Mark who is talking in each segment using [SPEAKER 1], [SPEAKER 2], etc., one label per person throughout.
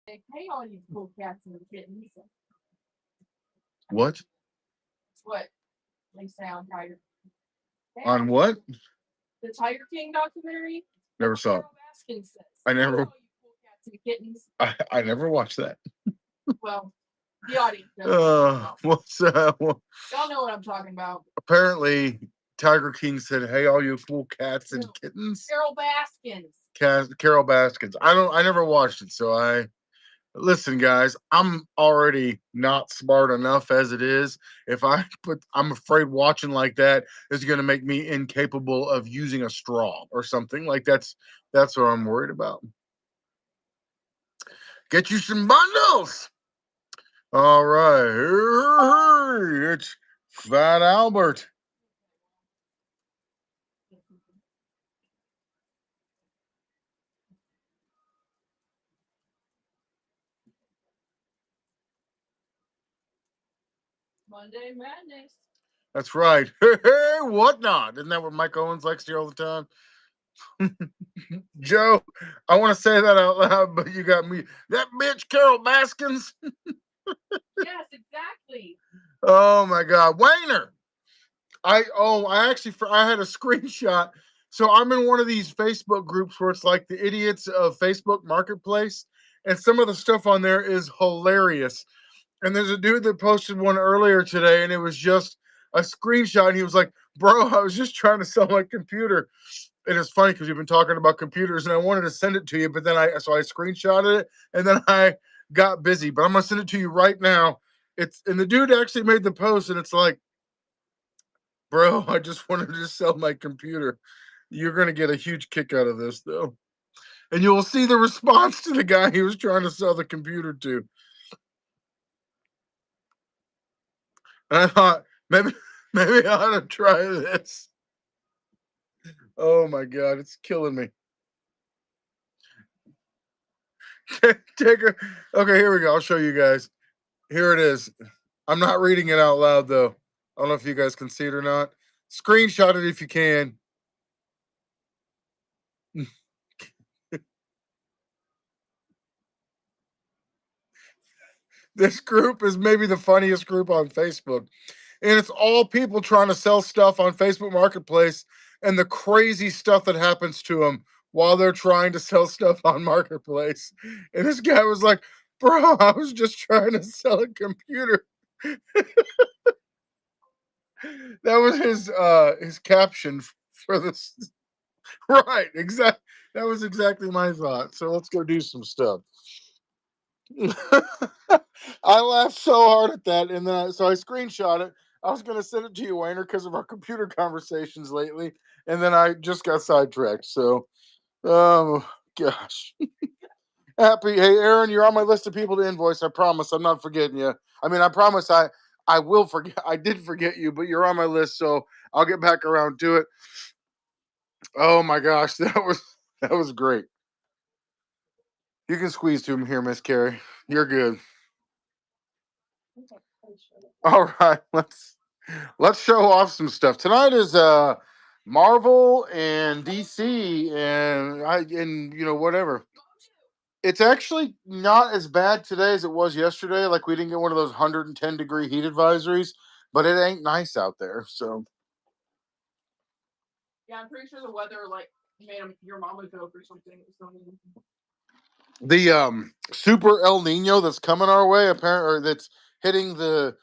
[SPEAKER 1] Hey, all you cool cats and kittens.
[SPEAKER 2] What?
[SPEAKER 1] What they say on Tiger. Hey,
[SPEAKER 2] On what?
[SPEAKER 1] the Tiger King documentary.
[SPEAKER 2] Never saw it.
[SPEAKER 1] Carol Baskin says,
[SPEAKER 2] I
[SPEAKER 1] "Hey, all
[SPEAKER 2] never.
[SPEAKER 1] you cool cats and kittens."
[SPEAKER 2] I never watched that.
[SPEAKER 1] Well, the audience knows what I'm talking about.
[SPEAKER 2] What's
[SPEAKER 1] Y'all know what I'm talking about.
[SPEAKER 2] apparently Tiger King said, "Hey, all you cool cats and
[SPEAKER 1] No.
[SPEAKER 2] kittens."
[SPEAKER 1] Carol Baskins.
[SPEAKER 2] Carol Baskins. I never watched it, so I listen, guys. I'm already not smart enough as it is. I'm afraid watching like that is going to make me incapable of using a straw or something. Like that's what I'm worried about. Get you some bundles. All right, it's Fat Albert.
[SPEAKER 1] Monday Madness.
[SPEAKER 2] That's right. Hey, whatnot? Isn't that what Mike Owens likes to hear all the time? Joe, I want to say that out loud, but you got me. That bitch, Carol Baskins.
[SPEAKER 1] Yes, exactly.
[SPEAKER 2] Oh my God, Wayner. I had a screenshot. So I'm in one of these Facebook groups where it's like the idiots of Facebook Marketplace, and some of the stuff on there is hilarious. And there's a dude that posted one earlier today, and it was just a screenshot. And he was like, "Bro, I was just trying to sell my computer." And it's funny because we've been talking about computers, and I wanted to send it to you, but then I screenshotted it, and then I got busy. But I'm gonna send it to you right now. And the dude actually made the post, and it's like, "Bro, I just wanted to sell my computer." You're gonna get a huge kick out of this, though, and you will see the response to the guy he was trying to sell the computer to. And I thought maybe I ought to try this. Oh my God, it's killing me. Take a Okay, here we go. I'll show you guys. Here it is. I'm not reading it out loud though. I don't know if you guys can see it or not. Screenshot it if you can. This group is maybe the funniest group on Facebook. And it's all people trying to sell stuff on Facebook Marketplace and the crazy stuff that happens to them while they're trying to sell stuff on Marketplace. And this guy was like, "Bro, I was just trying to sell a computer." That was his caption for this. Right, exactly. That was exactly my thought. So let's go do some stuff. I laughed so hard at that, and then so I screenshot it. I was going to send it to you, Wayner, because of our computer conversations lately, and then I just got sidetracked. So, um, gosh, happy. Hey, Aaron, you're on my list of people to invoice. I promise, I'm not forgetting you. I mean, I promise, I will forget. I did forget you, but you're on my list, so I'll get back around to it. Oh my gosh, that was great. You can squeeze to him here, Miss Carrie. You're good. All right, let's show off some stuff. Tonight is Marvel and DC and whatever. It's actually not as bad today as it was yesterday. Like we didn't get one of those 110-degree heat advisories, but it ain't nice out there. So
[SPEAKER 1] Yeah, I'm pretty sure the weather like made your mama go for something.
[SPEAKER 2] the super El Nino that's coming our way, apparently, or that's hitting the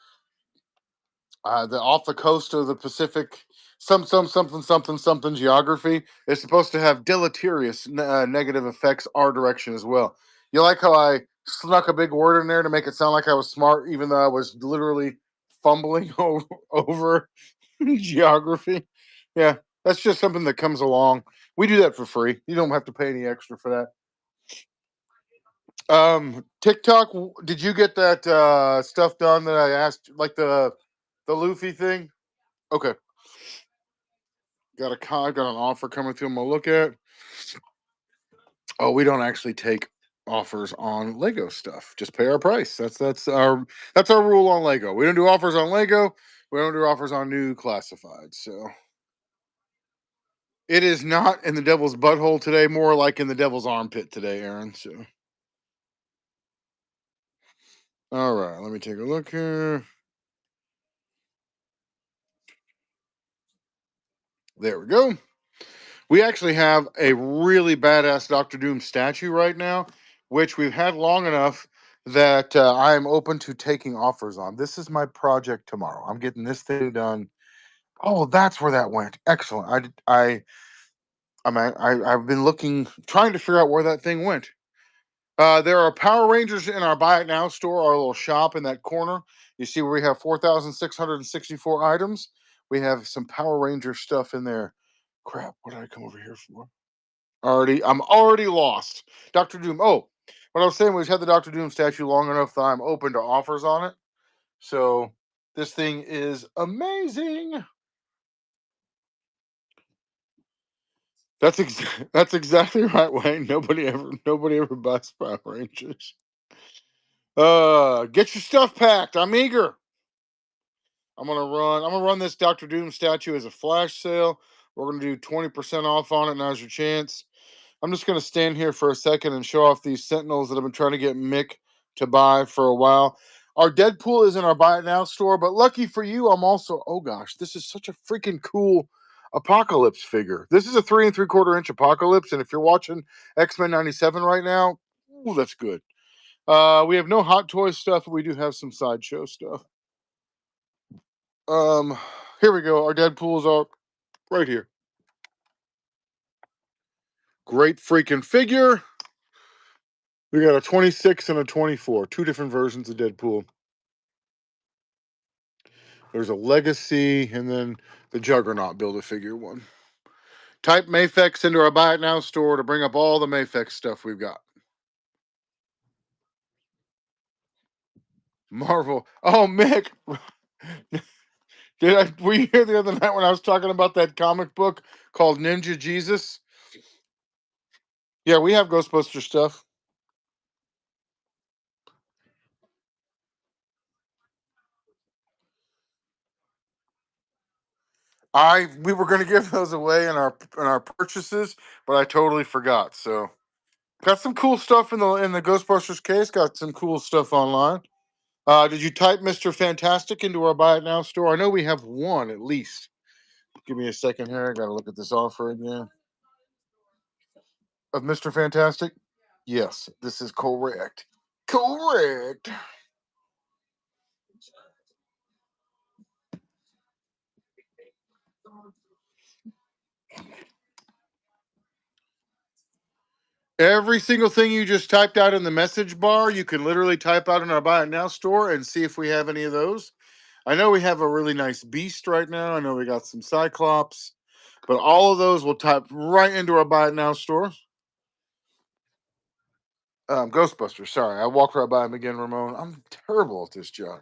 [SPEAKER 2] off the coast of the Pacific, some something something something geography is supposed to have deleterious negative effects our direction as well. You like how I snuck a big word in there to make it sound like I was smart, even though I was literally fumbling over geography? Yeah, that's just something that comes along. We do that for free. You don't have to pay any extra for that. TikTok, did you get that stuff done that I asked, like the Luffy thing? Okay. Got an offer coming through. I'm gonna look at. Oh, we don't actually take offers on Lego stuff. Just pay our price. That's our rule on Lego. We don't do offers on Lego. We don't do offers on new classifieds. So it is not in the devil's butthole today. More like in the devil's armpit today, Aaron. So All right, let me take a look here. There we go. We actually have a really badass Doctor Doom statue right now, which we've had long enough that I am open to taking offers on. This is my project tomorrow. I'm getting this thing done. Oh, that's where that went. Excellent. I've been looking, trying to figure out where that thing went. There are Power Rangers in our Buy It Now store, our little shop in that corner. You see where we have 4,664 items. We have some Power Ranger stuff in there. Crap, what did I come over here for? I'm already lost. Dr. Doom. Oh, what I was saying was had the Dr. Doom statue long enough that I'm open to offers on it. So this thing is amazing. That's exactly right, Wayne. Nobody ever buys Power Rangers. Get your stuff packed. I'm eager. I'm gonna run this Dr. Doom statue as a flash sale. We're gonna do 20% off on it. Now's your chance. I'm just gonna stand here for a second and show off these Sentinels that I've been trying to get Mick to buy for a while. Our Deadpool is in our Buy It Now store, but lucky for you, I'm also, oh gosh, this is such a freaking cool Apocalypse figure. This is a 3 3/4 inch Apocalypse, and if you're watching X-Men 97 right now, ooh, that's good. We have no Hot Toys stuff, but we do have some Sideshow stuff. Um, Here we go. Our Deadpools are right here. Great freaking figure. We got a 26 and a 24, two different versions of Deadpool. There's a Legacy and then the Juggernaut Build-A-Figure one. Type Mafex into our Buy It Now store to bring up all the Mafex stuff we've got. Marvel. Oh, Mick. Were you here the other night when I was talking about that comic book called Ninja Jesus? Yeah, we have Ghostbuster stuff. We were going to give those away in our purchases, but I totally forgot. So got some cool stuff in the Ghostbusters case. Got some cool stuff online. Did you type Mr. Fantastic into our Buy It Now store? I know we have one at least. Give me a second here. I got to look at this offer again. Of Mr. Fantastic? Yes, this is correct. Correct. Every single thing you just typed out in the message bar, you can literally type out in our Buy It Now store and see if we have any of those. I know we have a really nice Beast right now. I know we got some Cyclops, but all of those will type right into our Buy It Now store. Ghostbusters. Sorry, I walked right by him again, Ramon. I'm terrible at this job.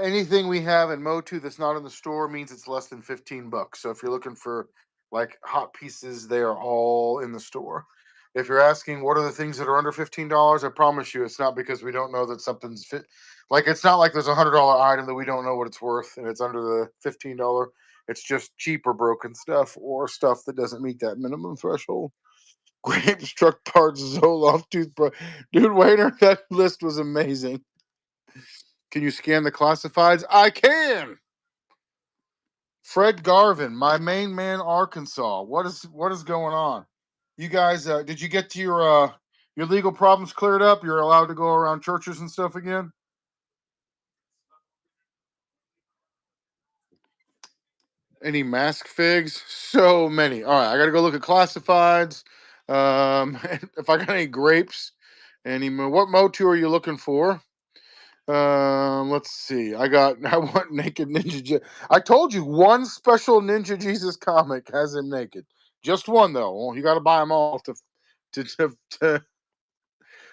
[SPEAKER 2] Anything we have in Motu that's not in the store means it's less than $15. So if you're looking for like hot pieces, they are all in the store. If you're asking what are the things that are under $15, I promise you it's not because we don't know that something's fit. Like it's not like there's $100 item that we don't know what it's worth and it's under the $15. It's just cheap or broken stuff or stuff that doesn't meet that minimum threshold. Grapes, truck parts, Zoloft, toothbrush. Dude, Waiter, that list was amazing. Can you scan the classifieds? I can. Fred Garvin, my main man, Arkansas. What is going on? You guys, did you get to your legal problems cleared up? You're allowed to go around churches and stuff again. Any mask figs? So many. All right, I got to go look at classifieds. If I got any grapes, what Motu are you looking for? Let's see. I want naked Ninja. I told you one special Ninja Jesus comic has him naked. Just one though. Well, you got to buy them all to.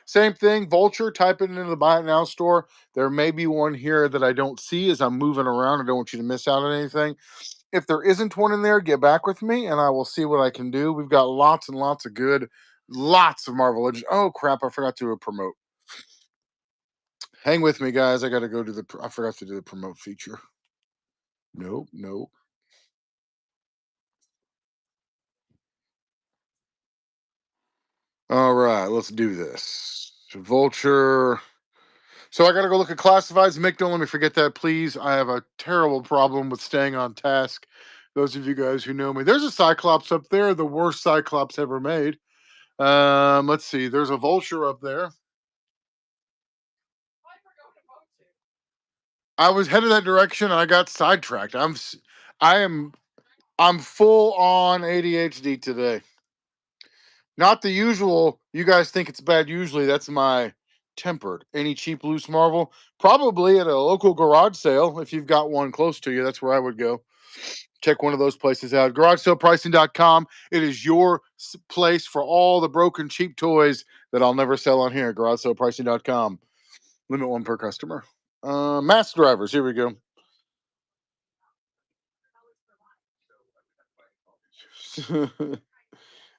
[SPEAKER 2] Same thing. Vulture. Type it into the Buy It Now store. There may be one here that I don't see as I'm moving around. I don't want you to miss out on anything. If there isn't one in there, get back with me and I will see what I can do. We've got lots and lots of lots of Marvel Legends. Oh crap! I forgot to promote. Hang with me, guys. I got to go to I forgot to do the promote feature. Nope, nope. All right, let's do this. Vulture. So I got to go look at classifieds. Mick, don't let me forget that, please. I have a terrible problem with staying on task. Those of you guys who know me, there's a Cyclops up there, the worst Cyclops ever made. Let's see. There's a Vulture up there. I was headed that direction and I got sidetracked. I'm full on ADHD today. Not the usual. You guys think it's bad usually. That's my tempered. Any cheap loose Marvel? Probably at a local garage sale. If you've got one close to you, that's where I would go. Check one of those places out. GarageSalePricing.com. It is your place for all the broken cheap toys that I'll never sell on here. GarageSalePricing.com. Limit one per customer. Mass drivers. Here we go.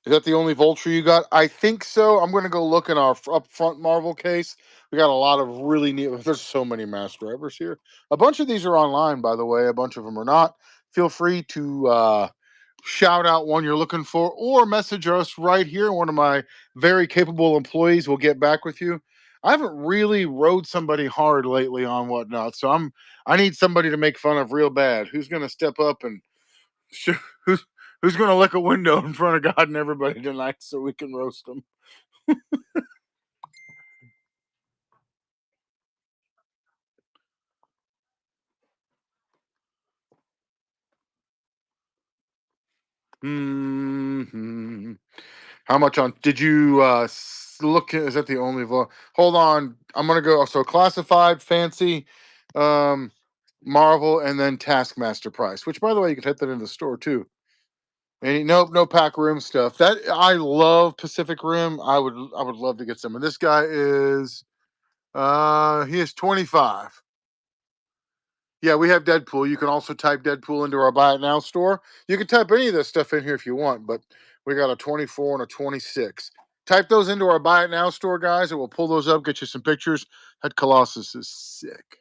[SPEAKER 2] Is that the only Vulture you got? I think so. I'm going to go look in our up front Marvel case. We got a lot of really neat. There's so many mass drivers here. A bunch of these are online, by the way. A bunch of them are not. Feel free to shout out one you're looking for or message us right here. One of my very capable employees will get back with you. I haven't really rode somebody hard lately on whatnot, so I need somebody to make fun of real bad. Who's going to step up and who's going to lick a window in front of God and everybody tonight so we can roast them? Hmm. How much on? Did you look? Is that the only? Hold on. I'm gonna go. So classified, fancy, Marvel, and then Taskmaster price. Which, by the way, you can type that in the store too. And nope, no pack room stuff. That I love Pacific Rim. I would love to get some. And this guy is he is 25. Yeah, we have Deadpool. You can also type Deadpool into our Buy It Now store. You can type any of this stuff in here if you want, but we got a 24 and a 26. Type those into our Buy It Now store, guys, and we'll pull those up, get you some pictures. That Colossus is sick.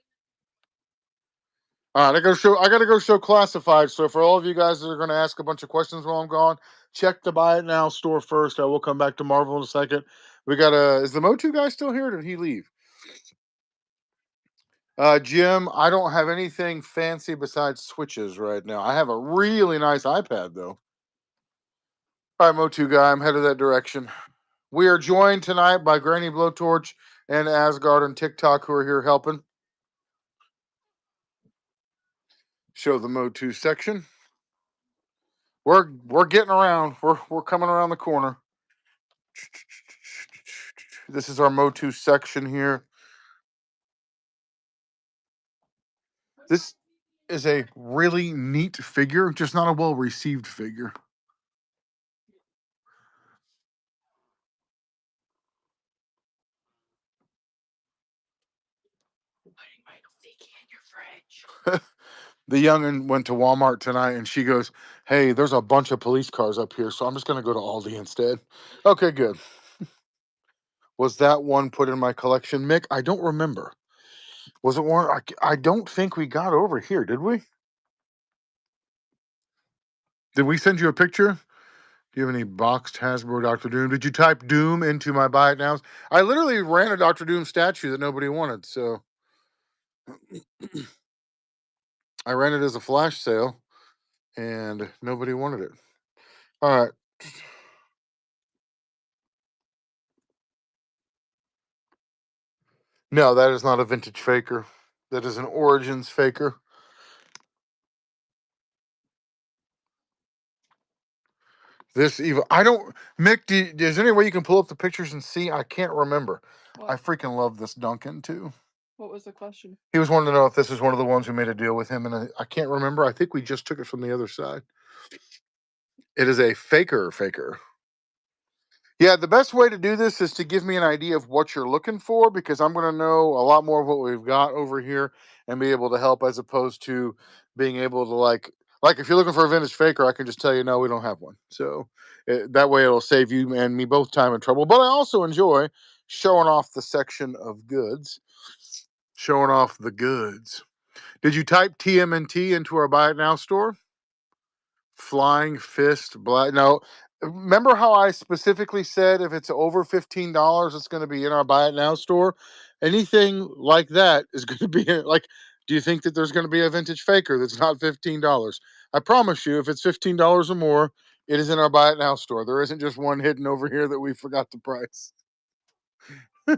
[SPEAKER 2] All right, I gotta go show classified. So for all of you guys that are gonna ask a bunch of questions while I'm gone, check the Buy It Now store first. I will come back to Marvel in a second. We got is the Motu guy still here or did he leave? Jim, I don't have anything fancy besides switches right now. I have a really nice iPad though. All right, Motu guy, I'm headed that direction. We are joined tonight by Granny Blowtorch and Asgard and TikTok who are here helping. Show the Motu section. We're getting around. We're coming around the corner. This is our Motu section here. This is a really neat figure, just not a well received figure. The youngin went to Walmart tonight and she goes, "Hey, there's a bunch of police cars up here, so I'm just going to go to Aldi instead." Okay, good. Was that one put in my collection, Mick? I don't remember. Was it one? I don't think we got over here, did we? Did we send you a picture? Do you have any boxed Hasbro Dr. Doom? Did you type Doom into my Buy It Nows? I literally ran a Dr. Doom statue that nobody wanted, so I ran it as a flash sale, and nobody wanted it. All right. No, that is not a vintage faker. That is an Origins faker. This evil. I don't. Mick, is there any way you can pull up the pictures and see? I can't remember.
[SPEAKER 3] What?
[SPEAKER 2] I freaking love this Duncan too.
[SPEAKER 3] What was the question?
[SPEAKER 2] He was wanting to know if this is one of the ones who made a deal with him, and I can't remember. I think we just took it from the other side. It is a faker. Yeah, the best way to do this is to give me an idea of what you're looking for because I'm going to know a lot more of what we've got over here and be able to help as opposed to being able to like if you're looking for a vintage faker, I can just tell you no, we don't have one. So that way it'll save you and me both time and trouble. But I also enjoy showing off the section of goods, showing off the goods. Did you type TMNT into our Buy It Now store? Flying Fist Black. No, remember how I specifically said if it's over $15, it's going to be in our Buy It Now store? Anything like that is going to be like, do you think that there's going to be a vintage faker that's not $15? I promise you, if it's $15 or more, it is in our Buy It Now store. There isn't just one hidden over here that we forgot the price. I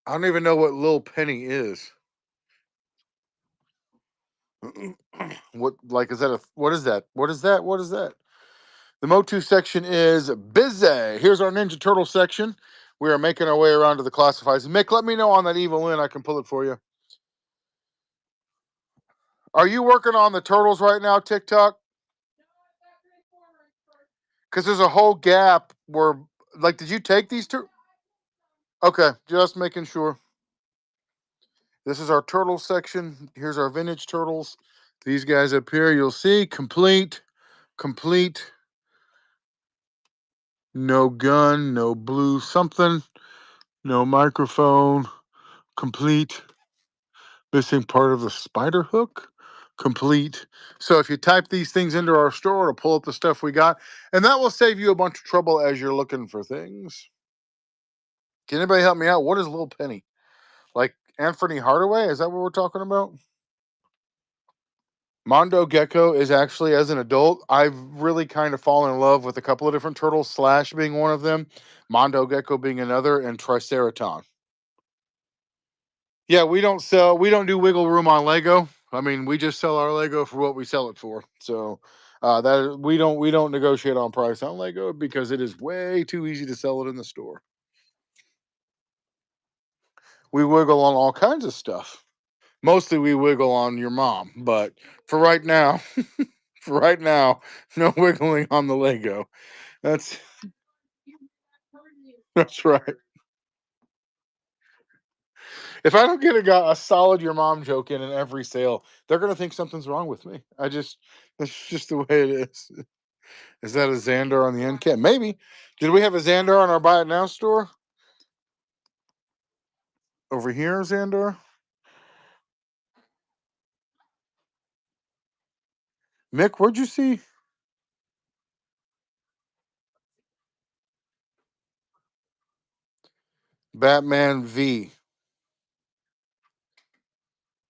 [SPEAKER 2] don't even know what Lil Penny is. What like is that a what is that? What is that? What is that? The Motu section is busy. Here's our Ninja Turtle section. We are making our way around to the classifieds. Mick, let me know on that Evil Lynn. I can pull it for you. Are you working on the turtles right now, TikTok? Because there's a whole gap where, like, did you take these two? Okay, just making sure. This is our turtle section. Here's our vintage turtles. These guys up here, you'll see complete, no gun, no blue something, no microphone, complete, missing part of the spider hook, complete. So if you type these things into our store, it'll pull up the stuff we got, and that will save you a bunch of trouble as you're looking for things. Can anybody help me out? What is Little Penny? Like Anthony Hardaway? Is that what we're talking about? Mondo Gecko is actually, as an adult, I've really kind of fallen in love with a couple of different turtles, Slash being one of them, Mondo Gecko being another, and Triceraton. Yeah, we don't do wiggle room on Lego. I mean, we just sell our Lego for what we sell it for. So that we don't negotiate on price on Lego because it is way too easy to sell it in the store. We wiggle on all kinds of stuff. Mostly we wiggle on your mom, but for right now, no wiggling on the Lego. That's that's right. If I don't get a solid your mom joke in every sale, they're gonna think something's wrong with me. That's just the way it is. Is that a Xandar on the end cap? Maybe. Did we have a Xandar on our Buy It Now store? Over here, Xandar? Mick, where'd you see? Batman V.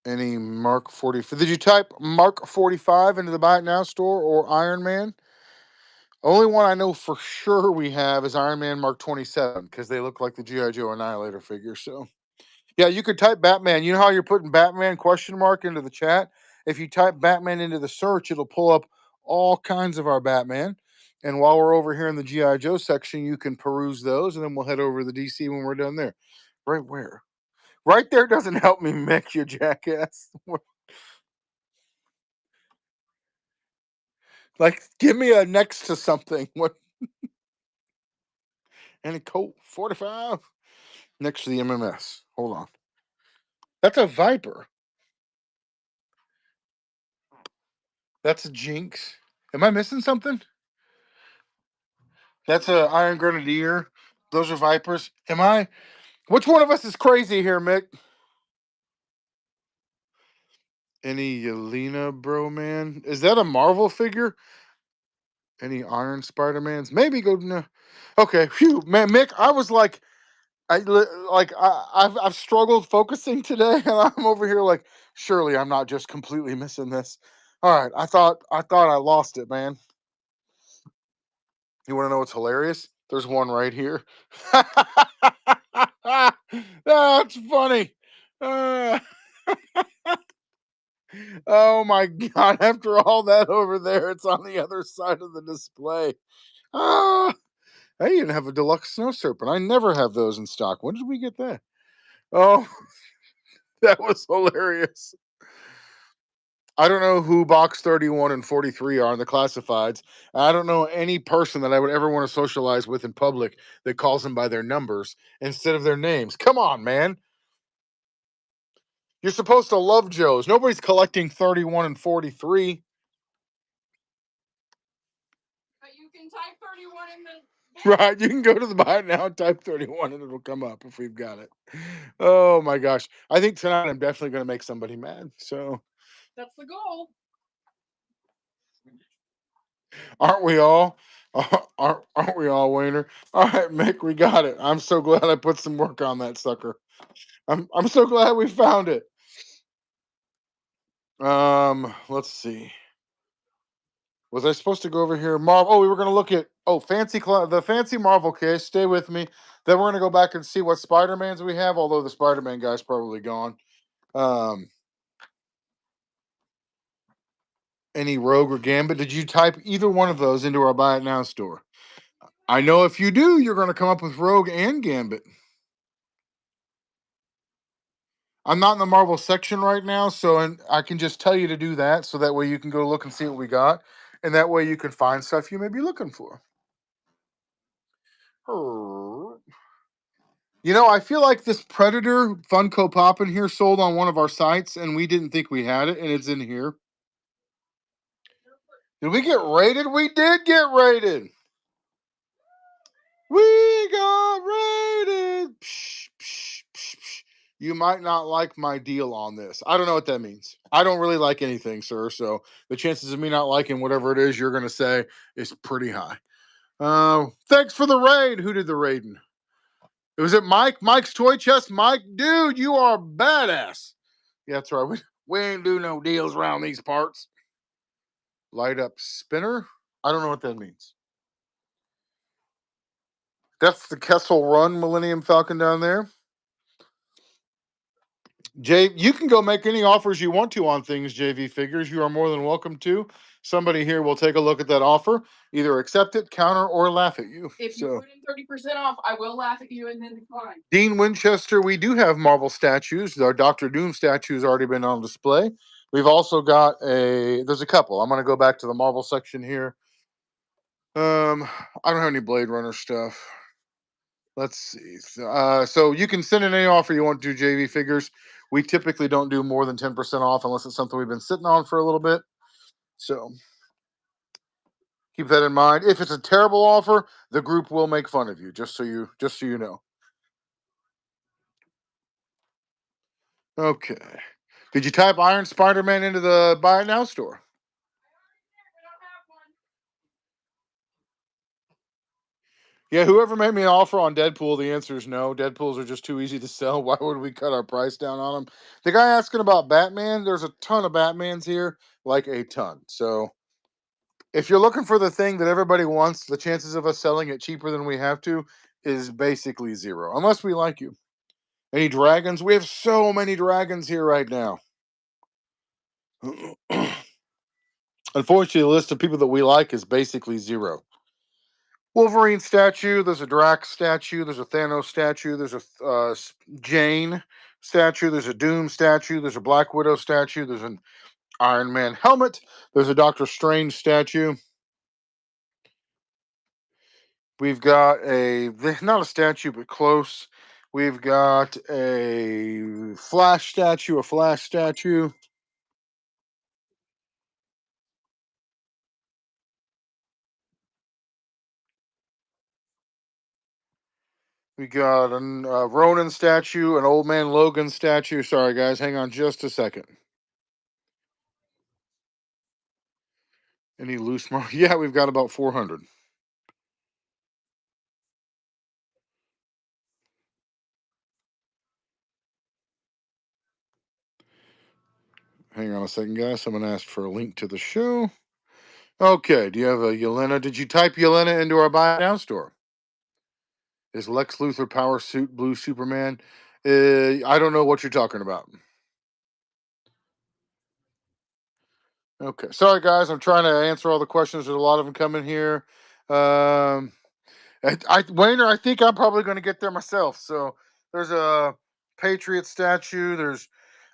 [SPEAKER 2] Any Mark 40? Did you type Mark 45 into the Buy It Now store or Iron Man? Only one I know for sure we have is Iron Man Mark 27 because they look like the G.I. Joe Annihilator figure. So, yeah, you could type Batman. You know how you're putting Batman question mark into the chat? If you type Batman into the search, it'll pull up all kinds of our Batman. And while we're over here in the G.I. Joe section, you can peruse those, and then we'll head over to the DC when we're done there. Right where? Right there doesn't help me, Mick, you jackass. Like, give me a next to something. What? Any Colt 45 next to the MMS. Hold on. That's a Viper. That's a Jinx. Am I missing something? That's a Iron Grenadier. Those are Vipers. Am I? Which one of us is crazy here, Mick? Any Yelena, bro, man? Is that a Marvel figure? Any Iron Spider-Mans? Maybe go. No. Okay, phew, man, Mick. I was like, I've struggled focusing today, and I'm over here like, surely I'm not just completely missing this. All right, I thought I lost it, man. You want to know what's hilarious? There's one right here. That's funny. Uh, oh my god! After all that over there, it's on the other side of the display. Ah, I even have a deluxe snow serpent. I never have those in stock. When did we get that? Oh, that was hilarious. I don't know who box 31 and 43 are in the classifieds. I don't know any person that I would ever want to socialize with in public that calls them by their numbers instead of their names. Come on, man. You're supposed to love Joes. Nobody's collecting 31 and 43.
[SPEAKER 1] But you can type 31 in the.
[SPEAKER 2] Right. You can go to the buy it now and type 31 and it'll come up if we've got it. Oh my gosh. I think tonight I'm definitely going to make somebody mad. So
[SPEAKER 1] That's the goal.
[SPEAKER 2] Aren't we all? Aren't we all, Wayner? All right, Mick, we got it. I'm so glad I put some work on that sucker. I'm so glad we found it. Let's see. Was I supposed to go over here? Marvel. Oh, we were going to look at the fancy Marvel case. Stay with me. Then we're going to go back and see what Spider-Mans we have. Although the Spider-Man guy's probably gone. Any Rogue or Gambit? Did you type either one of those into our Buy It Now store? I know if you do, you're going to come up with Rogue and Gambit. I'm not in the Marvel section right now, so I can just tell you to do that, so that way you can go look and see what we got, and that way you can find stuff you may be looking for. You know, I feel like this Predator Funko Pop in here sold on one of our sites, and we didn't think we had it, and it's in here. Did we get raided? We did get raided. We got raided. Psh, psh, psh, psh. You might not like my deal on this. I don't know what that means. I don't really like anything, sir. So the chances of me not liking whatever it is you're going to say is pretty high. Thanks for the raid. Who did the raiding? Was it Mike? Mike's Toy Chest? Mike, dude, you are badass. Yeah, that's right. We ain't do no deals around these parts. Light up spinner? I don't know what that means. That's the Kessel Run Millennium Falcon down there. Jay, you can go make any offers you want to on things, JV Figures. You are more than welcome to. Somebody here will take a look at that offer, either accept it, counter, or laugh at you.
[SPEAKER 1] If you put in 30% off, I will laugh at you and then decline.
[SPEAKER 2] Dean Winchester, we do have Marvel statues. Our Doctor Doom statue has already been on display. We've also got there's a couple. I'm going to go back to the Marvel section here. I don't have any Blade Runner stuff. Let's see. So you can send in any offer you want to JV Figures. We typically don't do more than 10% off unless it's something we've been sitting on for a little bit. So keep that in mind. If it's a terrible offer, the group will make fun of you, just so you know. Okay. Did you type Iron Spider-Man into the Buy It Now store? Yeah, whoever made me an offer on Deadpool, the answer is no. Deadpools are just too easy to sell. Why would we cut our price down on them? The guy asking about Batman, there's a ton of Batmans here, like a ton. So if you're looking for the thing that everybody wants, the chances of us selling it cheaper than we have to is basically zero, unless we like you. Any dragons? We have so many dragons here right now. Unfortunately, the list of people that we like is basically zero. Wolverine statue. There's a Drax statue. There's a Thanos statue. There's a Jane statue. There's a Doom statue. There's a Black Widow statue. There's an Iron Man helmet. There's a Doctor Strange statue. We've got not a statue, but close. We've got a Flash statue. We got a Ronin statue, an Old Man Logan statue. Sorry, guys. Hang on just a second. Any loose mark? Yeah, we've got about 400. Hang on a second, guys. Someone asked for a link to the show. Okay. Do you have a Yelena? Did you type Yelena into our Buy It Now store? Is Lex Luthor Power Suit Blue Superman? I don't know what you're talking about. Okay. Sorry, guys. I'm trying to answer all the questions. There's a lot of them coming here. Wayner, I think I'm probably going to get there myself. So there's a Patriot statue. There's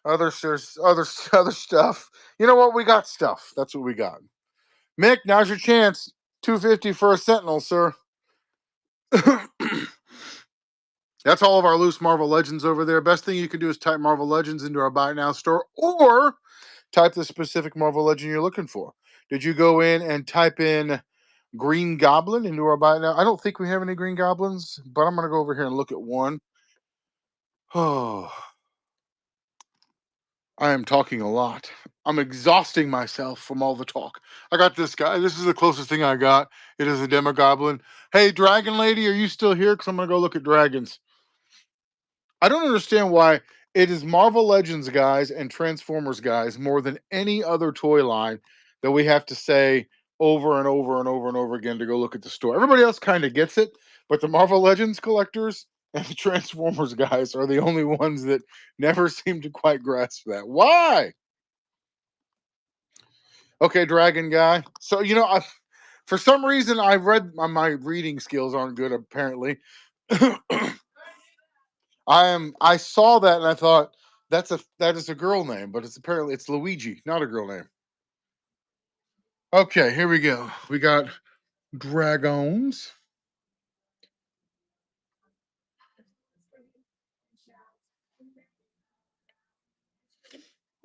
[SPEAKER 2] other stuff. You know what? We got stuff. That's what we got. Mick, now's your chance. $250 for a Sentinel, sir. That's all of our loose Marvel Legends over there. Best thing you can do is type Marvel Legends into our Buy It Now store, or type the specific Marvel Legend you're looking for. Did you go in and type in Green Goblin into our Buy It Now? I don't think we have any Green Goblins, but I'm going to go over here and look at one. Oh. I am talking a lot. I'm exhausting myself from all the talk. I got this guy. This is the closest thing I got. It is a Demogoblin. Hey, Dragon Lady, are you still here? Because I'm going to go look at dragons. I don't understand why it is Marvel Legends guys and Transformers guys more than any other toy line that we have to say over and over and over and over again to go look at the store. Everybody else kind of gets it, but the Marvel Legends collectors and the Transformers guys are the only ones that never seem to quite grasp that. Why? Okay, Dragon guy. So for some reason I read my reading skills aren't good apparently. I saw that and I thought that is a girl name, but it's Luigi, not a girl name. Okay, here we go. We got dragons.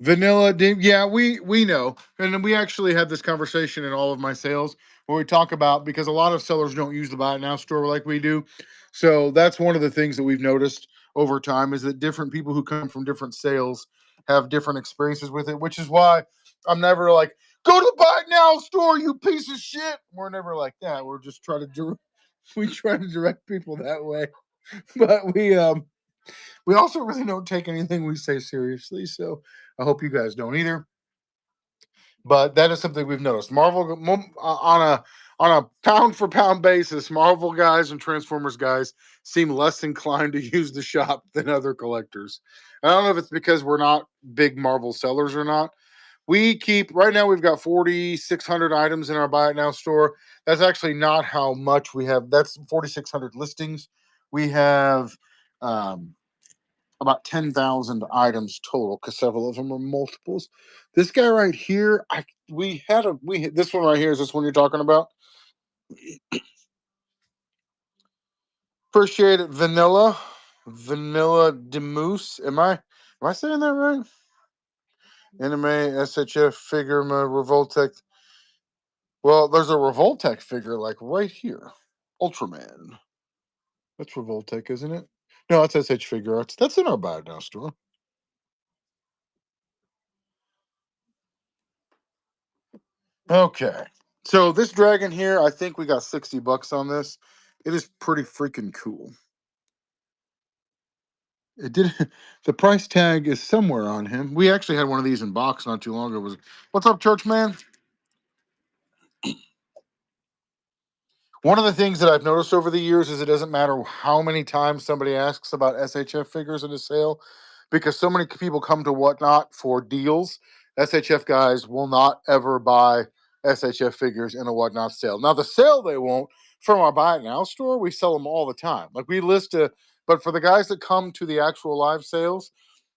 [SPEAKER 2] Yeah, we know, and then we actually had this conversation in all of my sales where we talk about because a lot of sellers don't use the buy it now store like we do, so that's one of the things that we've noticed over time is that different people who come from different sales have different experiences with it, which is why I'm never like go to the buy it now store, you piece of shit. We're never like that. We're just trying to we try to direct people that way, but we also really don't take anything we say seriously, so I hope you guys don't either. But that is something we've noticed. On a pound for pound basis, Marvel guys and Transformers guys seem less inclined to use the shop than other collectors. I don't know if it's because we're not big Marvel sellers or not. We keep right now. We've got 4,600 items in our Buy It Now store. That's actually not how much we have. That's 4,600 listings. We have um, about 10,000 items total because several of them are multiples. This guy right here, this one right here is this one you're talking about. Appreciate it, Vanilla Demoose. Am I saying that right? Anime SHF figure, my Revoltech. Well, there's a Revoltech figure like right here, Ultraman. That's Revoltech, isn't it? No, that's SH Figure Arts. That's in our Buy It Now store. Okay. So this dragon here, I think we got $60 on this. It is pretty freaking cool. It did the price tag is somewhere on him. We actually had one of these in box not too long ago. What's up, church man? One of the things that I've noticed over the years is it doesn't matter how many times somebody asks about SHF figures at a sale, because so many people come to Whatnot for deals. SHF guys will not ever buy SHF figures in a Whatnot sale. Now, the sale they won't. From our Buy It Now store, we sell them all the time. Like we list but for the guys that come to the actual live sales,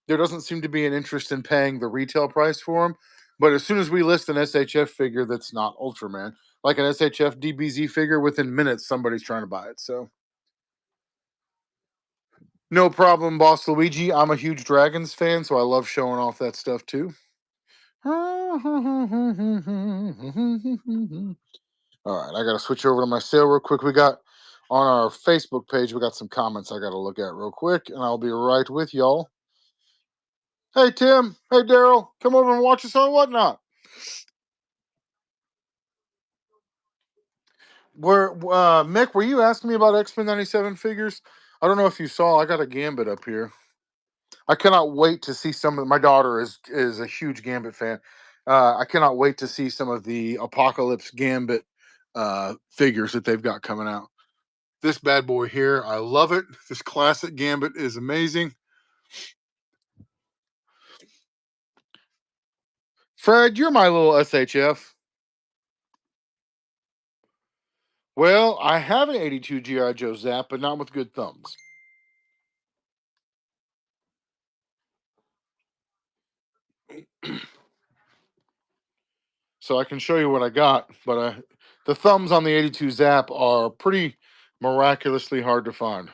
[SPEAKER 2] there doesn't seem to be an interest in paying the retail price for them. But as soon as we list an SHF figure that's not Ultraman, like an SHF DBZ figure, within minutes somebody's trying to buy it. So no problem, Boss Luigi. I'm a huge Dragons fan, so I love showing off that stuff too. All right, I gotta switch over to my sale real quick. We got on our Facebook page, we got some comments I gotta look at real quick, and I'll be right with y'all. Hey Tim, hey Daryl, come over and watch us on Whatnot. Mick, were you asking me about X-Men 97 figures? I don't know if you saw, I got a Gambit up here. I cannot wait to see some of my daughter is a huge Gambit fan. I cannot wait to see some of the Apocalypse Gambit figures that they've got coming out. This bad boy here, I love it. This classic Gambit is amazing. Fred, you're my little SHF. Well, I have an 82 GI Joe Zap, but not with good thumbs. So I can show you what I got, but the thumbs on the 82 Zap are pretty miraculously hard to find.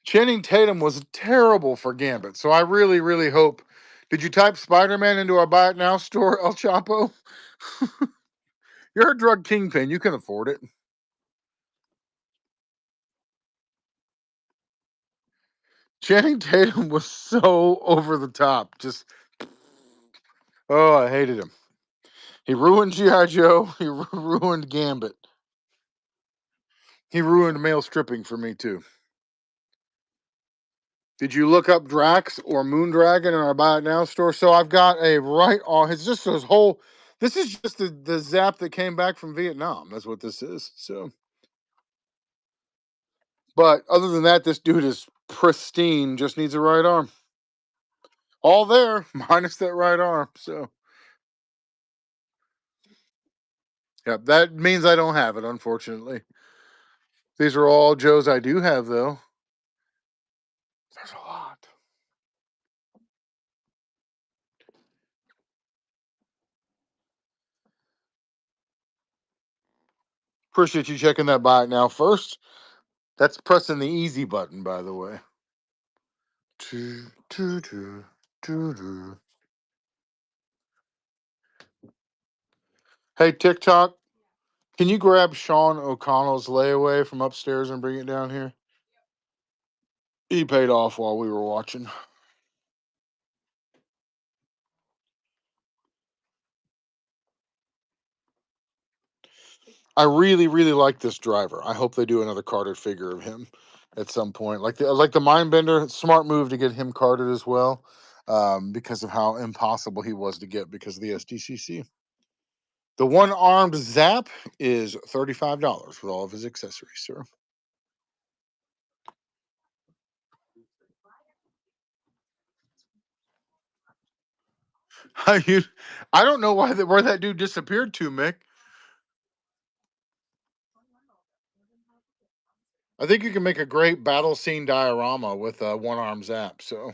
[SPEAKER 2] Channing Tatum was terrible for Gambit, so I really, really hope. Did you type Spider-Man into our Buy It Now store, El Chapo? You're a drug kingpin. You can afford it. Channing Tatum was so over the top. Just, oh, I hated him. He ruined G.I. Joe. He ruined Gambit. He ruined male stripping for me, too. Did you look up Drax or Moondragon in our Buy It Now store? So I've got a right on. It's just this whole. This is just the Zap that came back from Vietnam. That's what this is. So, but other than that, this dude is pristine. Just needs a right arm. All there, minus that right arm. So, yeah, that means I don't have it, unfortunately. These are all Joes I do have, though. There's a lot. Appreciate you checking that Buy It Now first. That's pressing the easy button, by the way. Do, do, do, do, do. Hey, TikTok, can you grab Sean O'Connell's layaway from upstairs and bring it down here? He paid off while we were watching. I really, really like this driver. I hope they do another carded figure of him at some point. Like the Mindbender, smart move to get him carded as well, because of how impossible he was to get because of the SDCC. The one-armed Zap is $35 with all of his accessories, sir. I don't know where that dude disappeared to, Mick. I think you can make a great battle scene diorama with a one-arm Zap. So,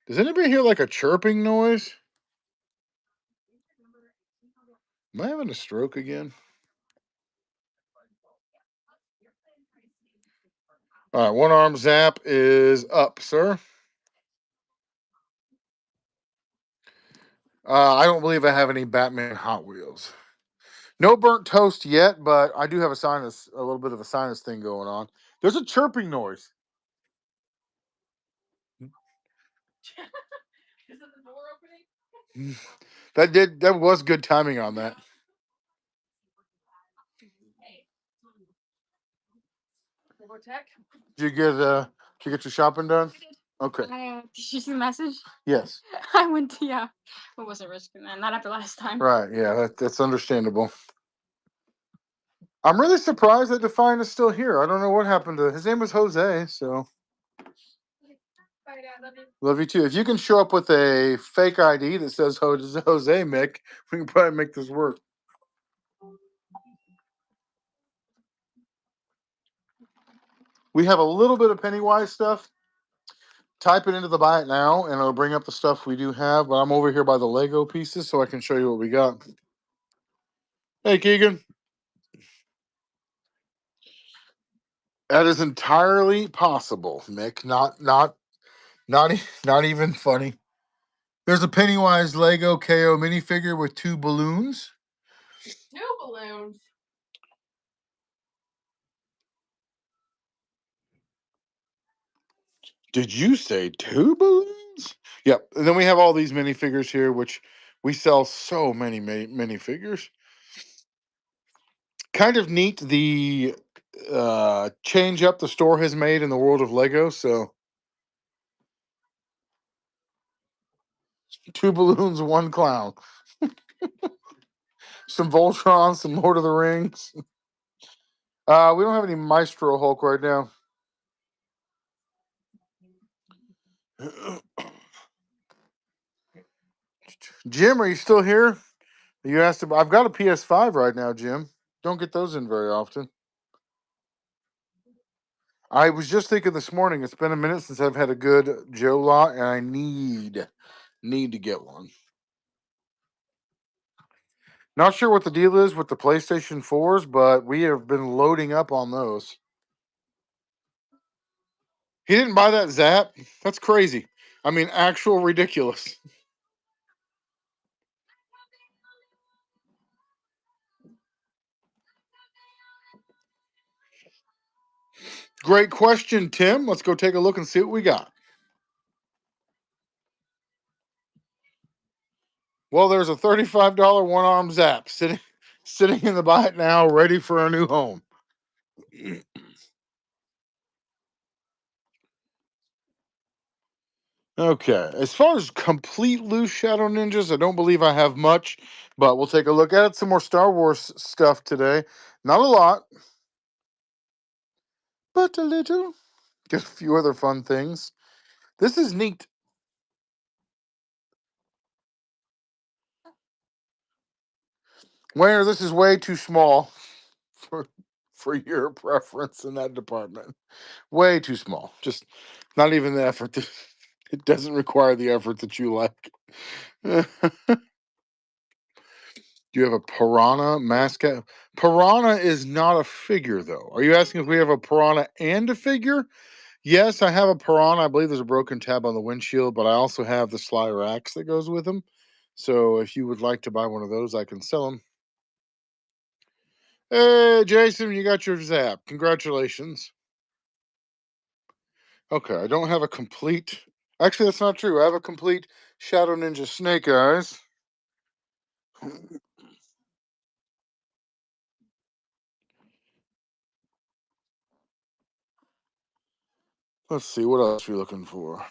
[SPEAKER 2] does anybody hear like a chirping noise? Am I having a stroke again? All right, one-arm Zap is up, sir. I don't believe I have any Batman Hot Wheels. No burnt toast yet, but I do have a little bit of a sinus thing going on. There's a chirping noise.
[SPEAKER 1] Is it the door opening?
[SPEAKER 2] That was good timing on that. Did you get your shopping done? Okay.
[SPEAKER 3] Did you see the message?
[SPEAKER 2] Yes.
[SPEAKER 3] I went to, yeah. I wasn't risking that. Not after last time.
[SPEAKER 2] Right. Yeah, that's understandable. I'm really surprised that Define is still here. I don't know what happened to his name was Jose, so
[SPEAKER 1] Bye, Dad. Love you.
[SPEAKER 2] love you too. If you can show up with a fake ID that says Jose Mick, we can probably make this work. We have a little bit of Pennywise stuff. Type it into the Buy It Now, and it'll bring up the stuff we do have. But I'm over here by the Lego pieces, so I can show you what we got. Hey, Keegan. That is entirely possible, Mick. Not even funny. There's a Pennywise Lego KO minifigure with 2 balloons.
[SPEAKER 1] 2 balloons.
[SPEAKER 2] Did you say 2 balloons? Yep. And then we have all these minifigures here, which we sell so many minifigures. Kind of neat the change up the store has made in the world of Lego. So 2 balloons, 1 clown. Some Voltron, some Lord of the Rings. We don't have any Maestro Hulk right now. Jim, are you still here? You asked about. I've got a PS5 right now, Jim. Don't get those in very often. I was just thinking this morning. It's been a minute since I've had a good Joe lot, and I need to get one. Not sure what the deal is with the PlayStation 4s, but we have been loading up on those. He didn't buy that Zap? That's crazy. I mean, actual ridiculous. Great question, Tim. Let's go take a look and see what we got. Well, there's a $35 one-arm Zap sitting in the buy it now, ready for a new home. Okay, as far as complete loose Shadow Ninjas, I don't believe I have much, but we'll take a look at it. Some more Star Wars stuff today. Not a lot, but a little. Get a few other fun things. This is neat. Wayner, this is way too small for your preference in that department. Way too small. Just not even the effort. It doesn't require the effort that you like. Do you have a piranha mascot? Piranha is not a figure, though. Are you asking if we have a piranha and a figure? Yes, I have a piranha. I believe there's a broken tab on the windshield, but I also have the Sly Rax that goes with them. So if you would like to buy one of those, I can sell them. Hey, Jason, you got your Zap. Congratulations. Okay, I don't have a complete. Actually, that's not true. I have a complete Shadow Ninja Snake Eyes. Let's see, what else are we looking for?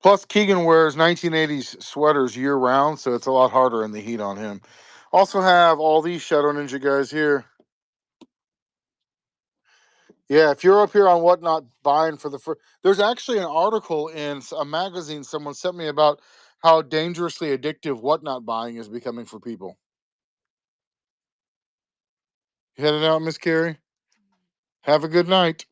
[SPEAKER 2] Plus, Keegan wears 1980s sweaters year round, so it's a lot harder in the heat on him. Also have all these Shadow Ninja guys here. Yeah, if you're up here on Whatnot buying for the first, there's actually an article in a magazine someone sent me about how dangerously addictive Whatnot buying is becoming for people. You headed out, Miss Carrie? Have a good night.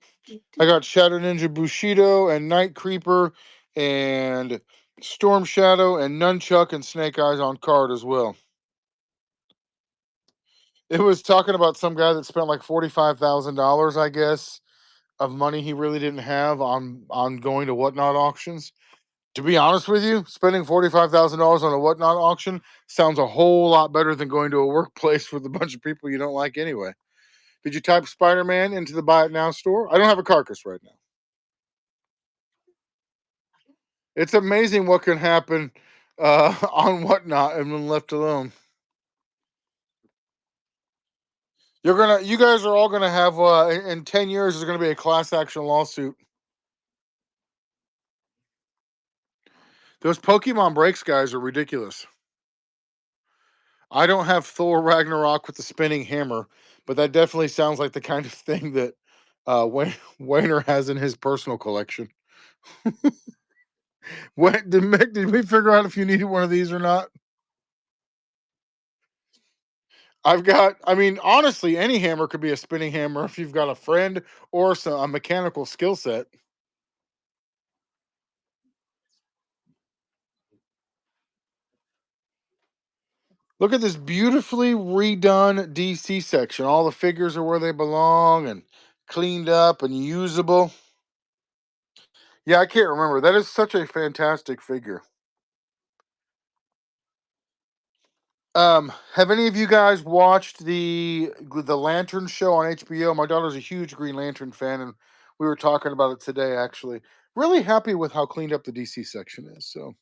[SPEAKER 2] I got Shadow Ninja Bushido and Night Creeper and Storm Shadow and Nunchuck and Snake Eyes on card as well. It was talking about some guy that spent like $45,000, I guess, of money he really didn't have on going to Whatnot auctions. To be honest with you, spending $45,000 on a Whatnot auction sounds a whole lot better than going to a workplace with a bunch of people you don't like anyway. Did you type Spider-Man into the Buy It Now store? I don't have a carcass right now. It's amazing what can happen on Whatnot and when left alone. You guys are all gonna have in 10 years. There's gonna be a class action lawsuit. Those Pokemon Breaks guys are ridiculous. I don't have Thor Ragnarok with the spinning hammer, but that definitely sounds like the kind of thing that Wayner has in his personal collection. What did we figure out if you needed one of these or not? I mean, honestly, any hammer could be a spinning hammer if you've got a friend or a mechanical skill set. Look at this beautifully redone DC section. All the figures are where they belong and cleaned up and usable. Yeah, I can't remember. That is such a fantastic figure. Have any of you guys watched the Lantern show on HBO? My daughter's a huge Green Lantern fan, and we were talking about it today. Actually, really happy with how cleaned up the DC section is. So,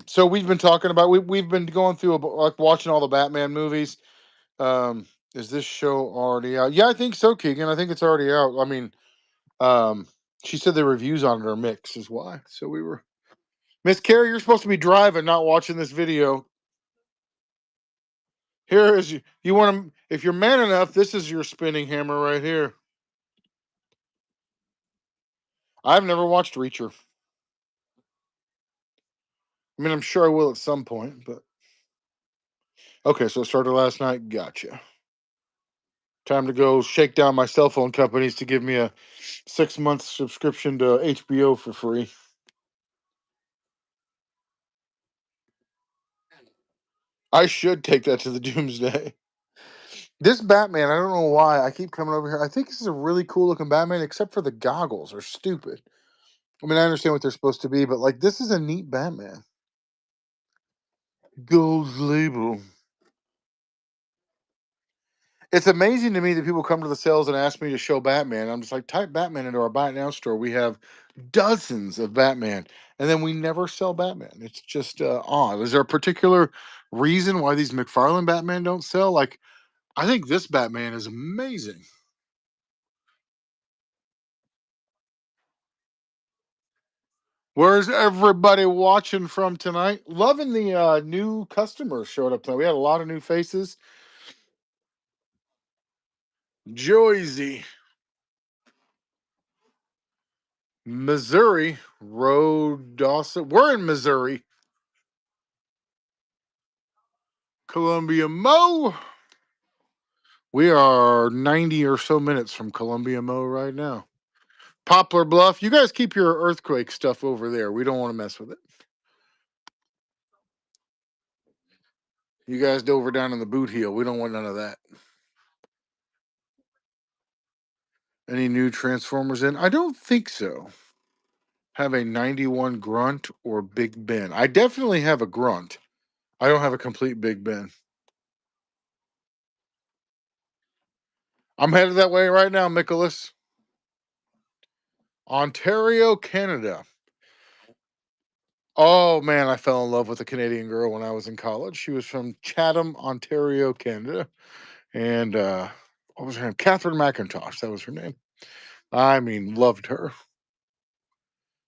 [SPEAKER 2] so we've been talking about we've been going through like watching all the Batman movies. Is this show already out? Yeah, I think so, Keegan. I think it's already out. I mean, she said the reviews on it are mixed, is why. So we were Miss Carrie, you're supposed to be driving, not watching this video. Here is you want to if you're man enough, this is your spinning hammer right here. I've never watched Reacher. I mean, I'm sure I will at some point, but okay. So it started last night. Gotcha. Time to go shake down my cell phone companies to give me a 6-month subscription to HBO for free. I should take that to the doomsday. This Batman, I don't know why I keep coming over here. I think this is a really cool looking Batman, except for the goggles are stupid. I mean, I understand what they're supposed to be, but like this is a neat Batman. Gold label. It's amazing to me that people come to the sales and ask me to show Batman. I'm just like, type Batman into our Buy It Now store. We have dozens of Batman, and then we never sell Batman. It's just odd. Is there a particular reason why these McFarlane Batman don't sell? Like, I think this Batman is amazing. Where's everybody watching from tonight? Loving the new customers showed up tonight. We had a lot of new faces. Joyzy, Missouri, Road Dawson. We're in Missouri. Columbia Mo. We are 90 or so minutes from Columbia Mo right now. Poplar Bluff. You guys keep your earthquake stuff over there. We don't want to mess with it. You guys over down in the boot heel. We don't want none of that. Any new Transformers in? I don't think so. Have a 91 Grunt or Big Ben. I definitely have a Grunt. I don't have a complete Big Ben. I'm headed that way right now, Nicholas. Ontario, Canada. Oh man, I fell in love with a Canadian girl when I was in college. She was from Chatham, Ontario, Canada. And what was her name? Catherine McIntosh. That was her name. I mean, loved her.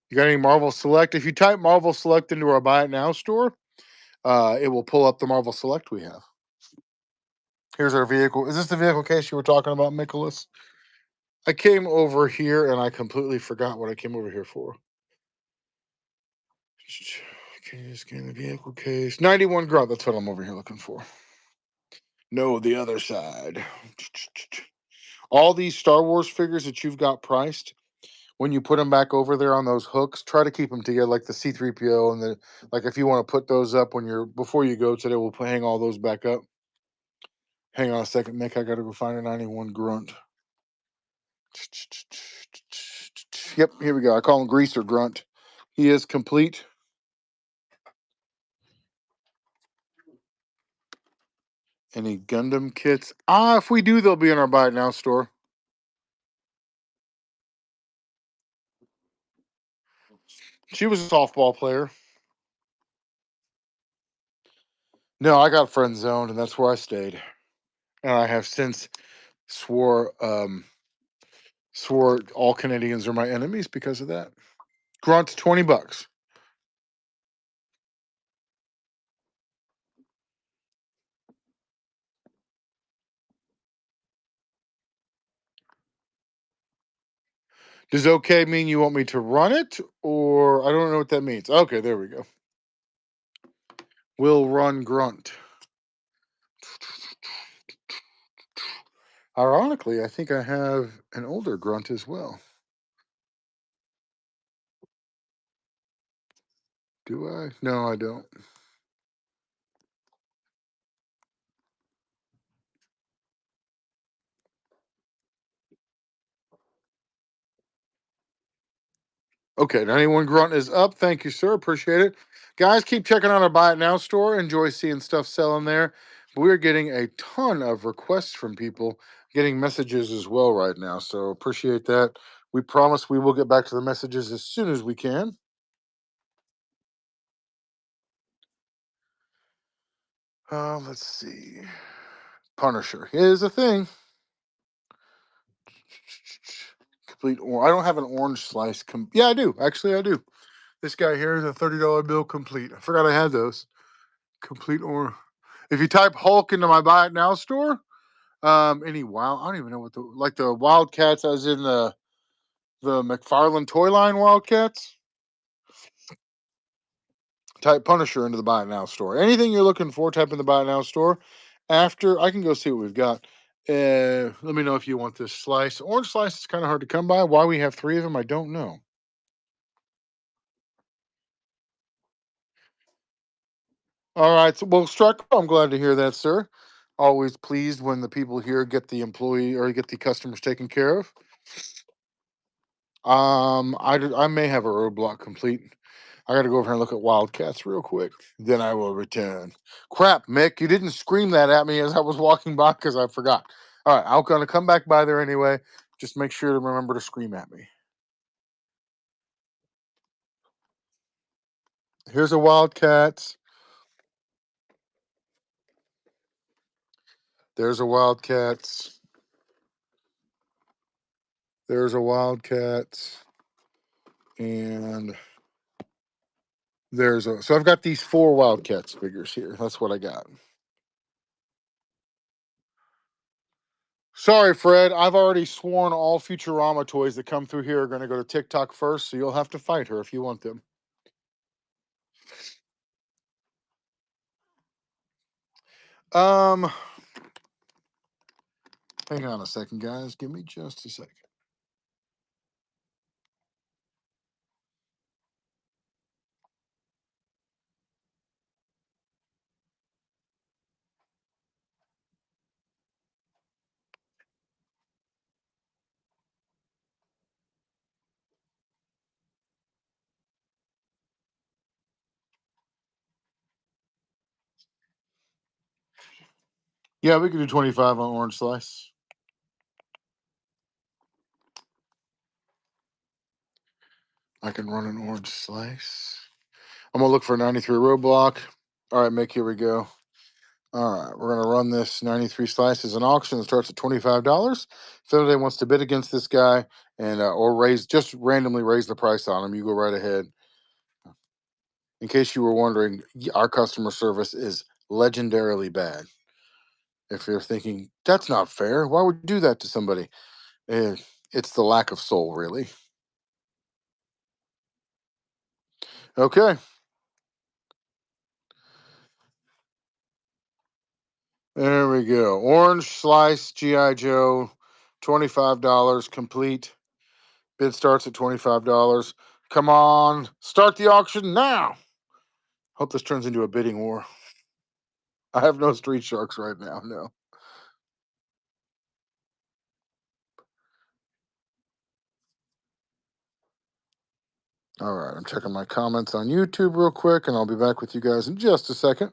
[SPEAKER 2] You got any Marvel Select? If you type Marvel Select into our Buy It Now store, it will pull up the Marvel Select we have. Here's our vehicle. Is this the vehicle case you were talking about, Nicholas? I came over here and I completely forgot what I came over here for. Okay, scan the vehicle case. 91 Grunt. That's what I'm over here looking for. No, the other side. All these Star Wars figures that you've got priced, when you put them back over there on those hooks, try to keep them together, like the C-3PO and the like. If you want to put those up when you're before you go today, we'll hang all those back up. Hang on a second, Nick. I gotta go find a 91 Grunt. Yep, here we go. I call him Greaser Grunt. He is complete. Any Gundam kits? If we do, they'll be in our Buy It Now store. She was a softball player. No, I got friend zoned, and that's where I stayed. And I have since swore all Canadians are my enemies because of that. Grunt, $20. Does okay mean you want me to run it, or I don't know what that means? Okay, there we go. We'll run Grunt. Ironically, I think I have an older Grunt as well. Do I? No, I don't. Okay, 91 Grunt is up. Thank you, sir. Appreciate it. Guys, keep checking out our Buy It Now store. Enjoy seeing stuff selling there. We're getting a ton of requests from people, getting messages as well right now. So appreciate that. We promise we will get back to the messages as soon as we can. Let's see. Punisher is a thing. Complete orange. I don't have an orange slice. Yeah, I do. Actually, I do. This guy here is a $30 bill complete. I forgot I had those. Complete orange. If you type Hulk into my Buy It Now store, any wild, I don't even know what the Wildcats, as in the McFarlane toy line Wildcats. Type Punisher into the Buy It Now store. Anything you're looking for, type in the Buy It Now store. After I can go see what we've got. Let me know if you want this slice. Orange slice is kind of hard to come by. Why we have 3 of them, I don't know. All right, so well, Struck, I'm glad to hear that, sir. Always pleased when the people here get the employee or get the customers taken care of. I may have a roadblock complete. I got to go over here and look at Wildcats real quick. Then I will return. Crap, Mick, you didn't scream that at me as I was walking by because I forgot. All right, I'm going to come back by there anyway. Just make sure to remember to scream at me. Here's a Wildcats. There's a Wildcats. There's a Wildcats. And there's a. So I've got these 4 Wildcats figures here. That's what I got. Sorry, Fred. I've already sworn all Futurama toys that come through here are going to go to TikTok first, so you'll have to fight her if you want them. Um, Hang on a second, guys. Give me just a second. Yeah, we could do 25 on orange slice. I can run an orange slice. I'm gonna look for a 93 roadblock. All right, Mick, here we go. All right, we're gonna run this 93 slices an auction that starts at $25. If anybody wants to bid against this guy and or just randomly raise the price on him, you go right ahead. In case you were wondering, our customer service is legendarily bad. If you're thinking that's not fair, why would you do that to somebody? Eh, it's the lack of soul, really. Okay. There we go. Orange slice GI Joe, $25 complete. Bid starts at $25. Come on, start the auction now. Hope this turns into a bidding war. I have no Street Sharks right now. No. All right, I'm checking my comments on YouTube real quick, and I'll be back with you guys in just a second.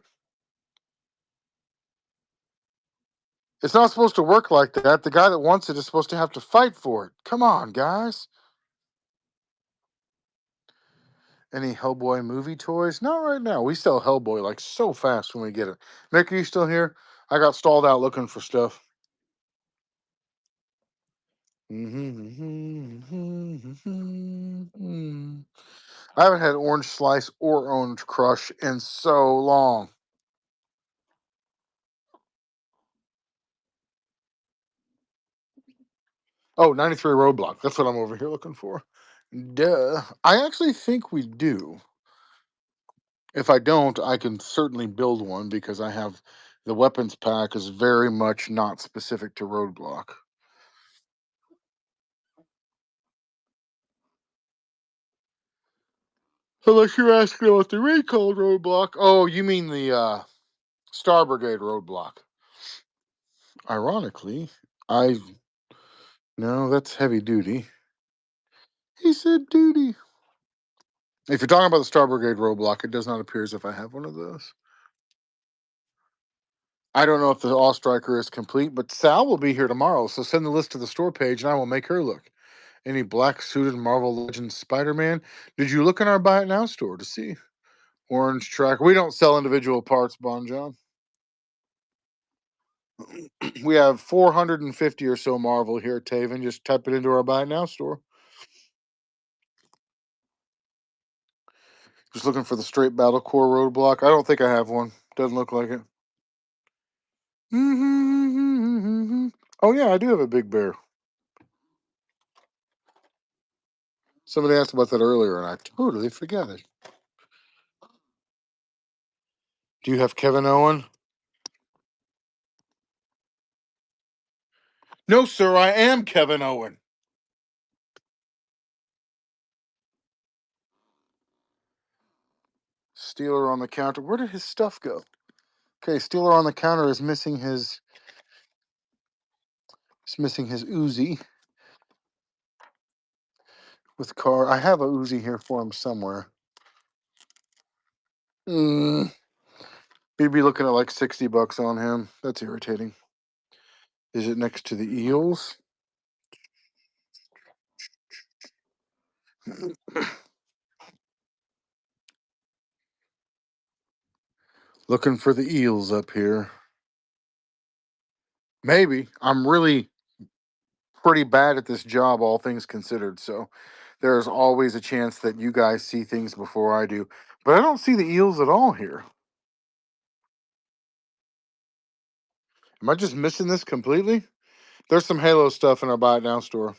[SPEAKER 2] It's not supposed to work like that. The guy that wants it is supposed to have to fight for it. Come on, guys. Any Hellboy movie toys? Not right now. We sell Hellboy like so fast when we get it. Mick, are you still here? I got stalled out looking for stuff. I haven't had Orange Slice or Orange Crush in so long. Oh, 93 Roadblock. That's what I'm over here looking for. Duh. I actually think we do. If I don't, I can certainly build one because I have the weapons pack is very much not specific to Roadblock. Unless you're asking about the recalled Roadblock. Oh, you mean the Star Brigade Roadblock. Ironically, I no, that's heavy duty. He said duty. If you're talking about the Star Brigade Roadblock, it does not appear as if I have one of those. I don't know if the All Striker is complete, but Sal will be here tomorrow, so send the list to the store page and I will make her look. Any black suited Marvel Legends Spider Man? Did you look in our Buy It Now store to see? Orange Tracker. We don't sell individual parts, Bon John. We have 450 or so Marvel here at Taven. Just type it into our Buy It Now store. Just looking for the straight Battle Core Roadblock. I don't think I have one. Doesn't look like it. Oh, yeah, I do have a Big Bear. Somebody asked about that earlier, and I totally forgot it. Do you have Kevin Owen? No, sir, I am Kevin Owen. Steeler on the counter. Where did his stuff go? Okay, Steeler on the counter is missing his. He's missing his Uzi with car. I have a Uzi here for him somewhere. Mm, We'd be looking at like $60 on him. That's irritating. Is it next to the Eels? Looking for the Eels up here. Maybe. I'm really pretty bad at this job, all things considered. So there's always a chance that you guys see things before I do. But I don't see the Eels at all here. Am I just missing this completely? There's some Halo stuff in our Buy It Now store.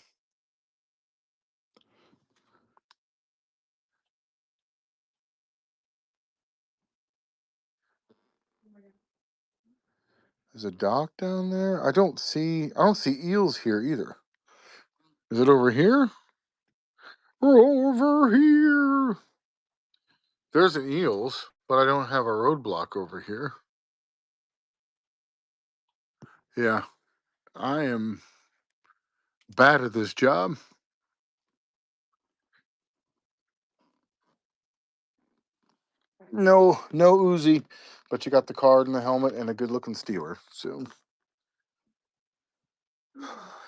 [SPEAKER 2] There's a dock down there. I don't see eels here either. Is it over here? We're over here. There's an eels, but I don't have a roadblock over here. Yeah, I am bad at this job. No Uzi, but you got the card and the helmet and a good looking Steeler. So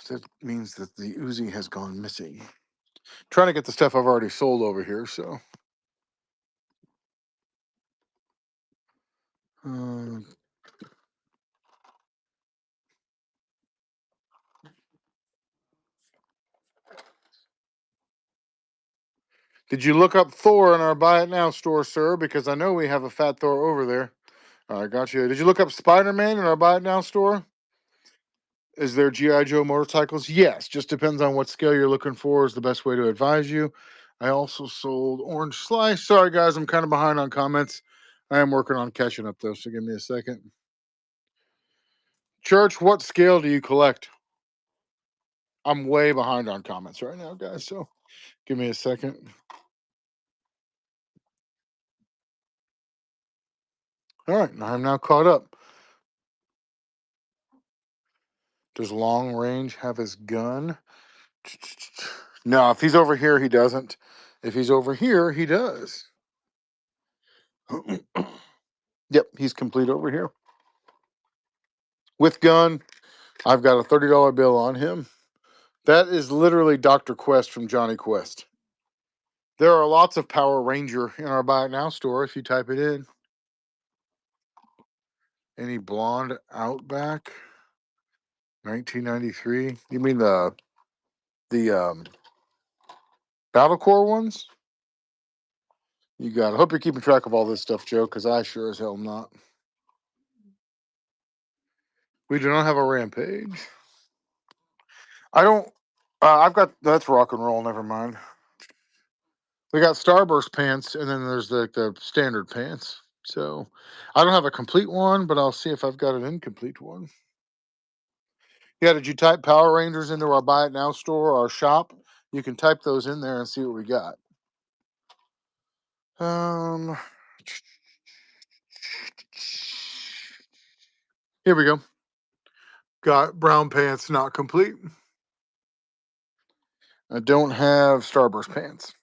[SPEAKER 2] that means that the Uzi has gone missing. Trying to get the stuff I've already sold over here. So did you look up Thor in our Buy It Now store, sir? Because I know we have a fat Thor over there. I got you. Did you look up Spider-Man in our Buy It Now store? Is there G.I. Joe motorcycles? Yes. Just depends on what scale you're looking for is the best way to advise you. I also sold Orange Slice. Sorry, guys. I'm kind of behind on comments. I am working on catching up, though, so give me a second. Church, what scale do you collect? I'm way behind on comments right now, guys, so give me a second. All right, I'm now caught up. Does Long Range have his gun? No, if he's over here, he doesn't. If he's over here, he does. Yep, he's complete over here. With gun, I've got a $30 bill on him. That is literally Dr. Quest from Johnny Quest. There are lots of Power Ranger in our Buy It Now store if you type it in. Any blonde Outback? 1993? You mean the Battle Core ones? You got it. I hope you're keeping track of all this stuff, Joe, because I sure as hell am not. We do not have a Rampage. I don't. I've got that's rock and roll. Never mind. We got Starburst pants, and then there's the standard pants. So I don't have a complete one, but I'll see if I've got an incomplete one. Yeah, did you type Power Rangers into our Buy It Now store or our shop? You can type those in there and see what we got. Here we go. Got brown pants, not complete. I don't have Starburst pants.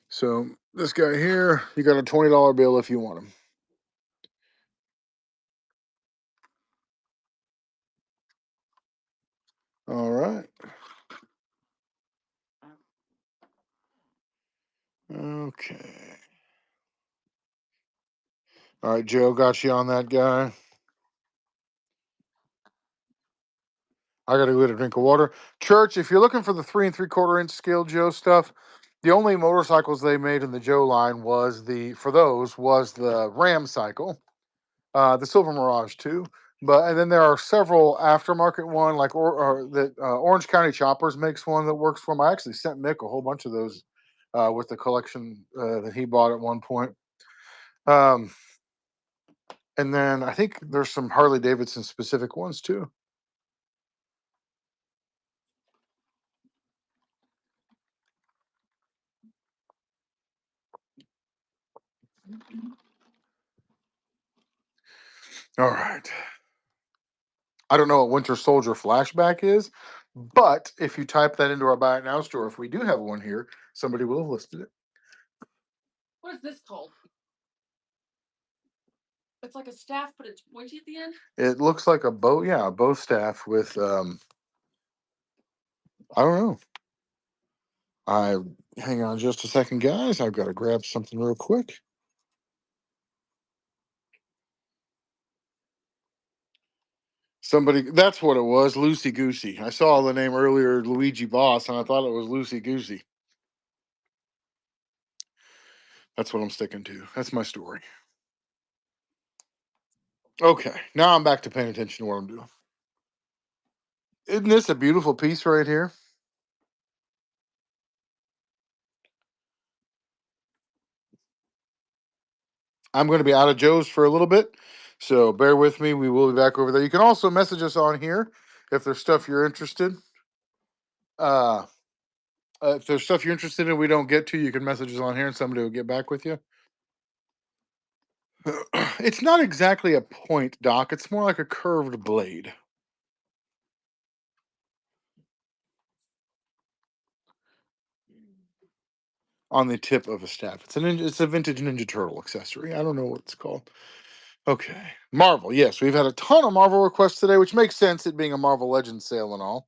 [SPEAKER 2] So this guy here, you got a $20 bill if you want him. All right. Okay. All right, Joe, got you on that guy. I got to go get a drink of water. Church, if you're looking for the 3 3/4 inch scale Joe stuff, the only motorcycles they made in the Joe line was the Ram cycle, the Silver Mirage too. And then there are several aftermarket one like Orange County Choppers makes one that works for them. I actually sent Mick a whole bunch of those with the collection that he bought at one point. And then I think there's some Harley Davidson specific ones too. All right. I don't know what Winter Soldier flashback is, but if you type that into our Buy It Now store, if we do have one here, somebody will have listed it.
[SPEAKER 1] What is this called? It's like a staff, but it's pointy at the end.
[SPEAKER 2] It looks like a bow, yeah, a bow staff with I don't know. Hang on just a second, guys. I've got to grab something real quick. That's what it was, Loosey Goosey. I saw the name earlier, Luigi Boss, and I thought it was Loosey Goosey. That's what I'm sticking to. That's my story. Okay, now I'm back to paying attention to what I'm doing. Isn't this a beautiful piece right here? I'm going to be out of Joe's for a little bit, so bear with me. We will be back over there. You can also message us on here if there's stuff you're interested. If there's stuff you're interested in we don't get to, you can message us on here and somebody will get back with you. It's not exactly a point, Doc. It's more like a curved blade. On the tip of a staff. It's a vintage Ninja Turtle accessory. I don't know what it's called. Okay. Marvel. Yes, we've had a ton of Marvel requests today, which makes sense, it being a Marvel Legends sale and all.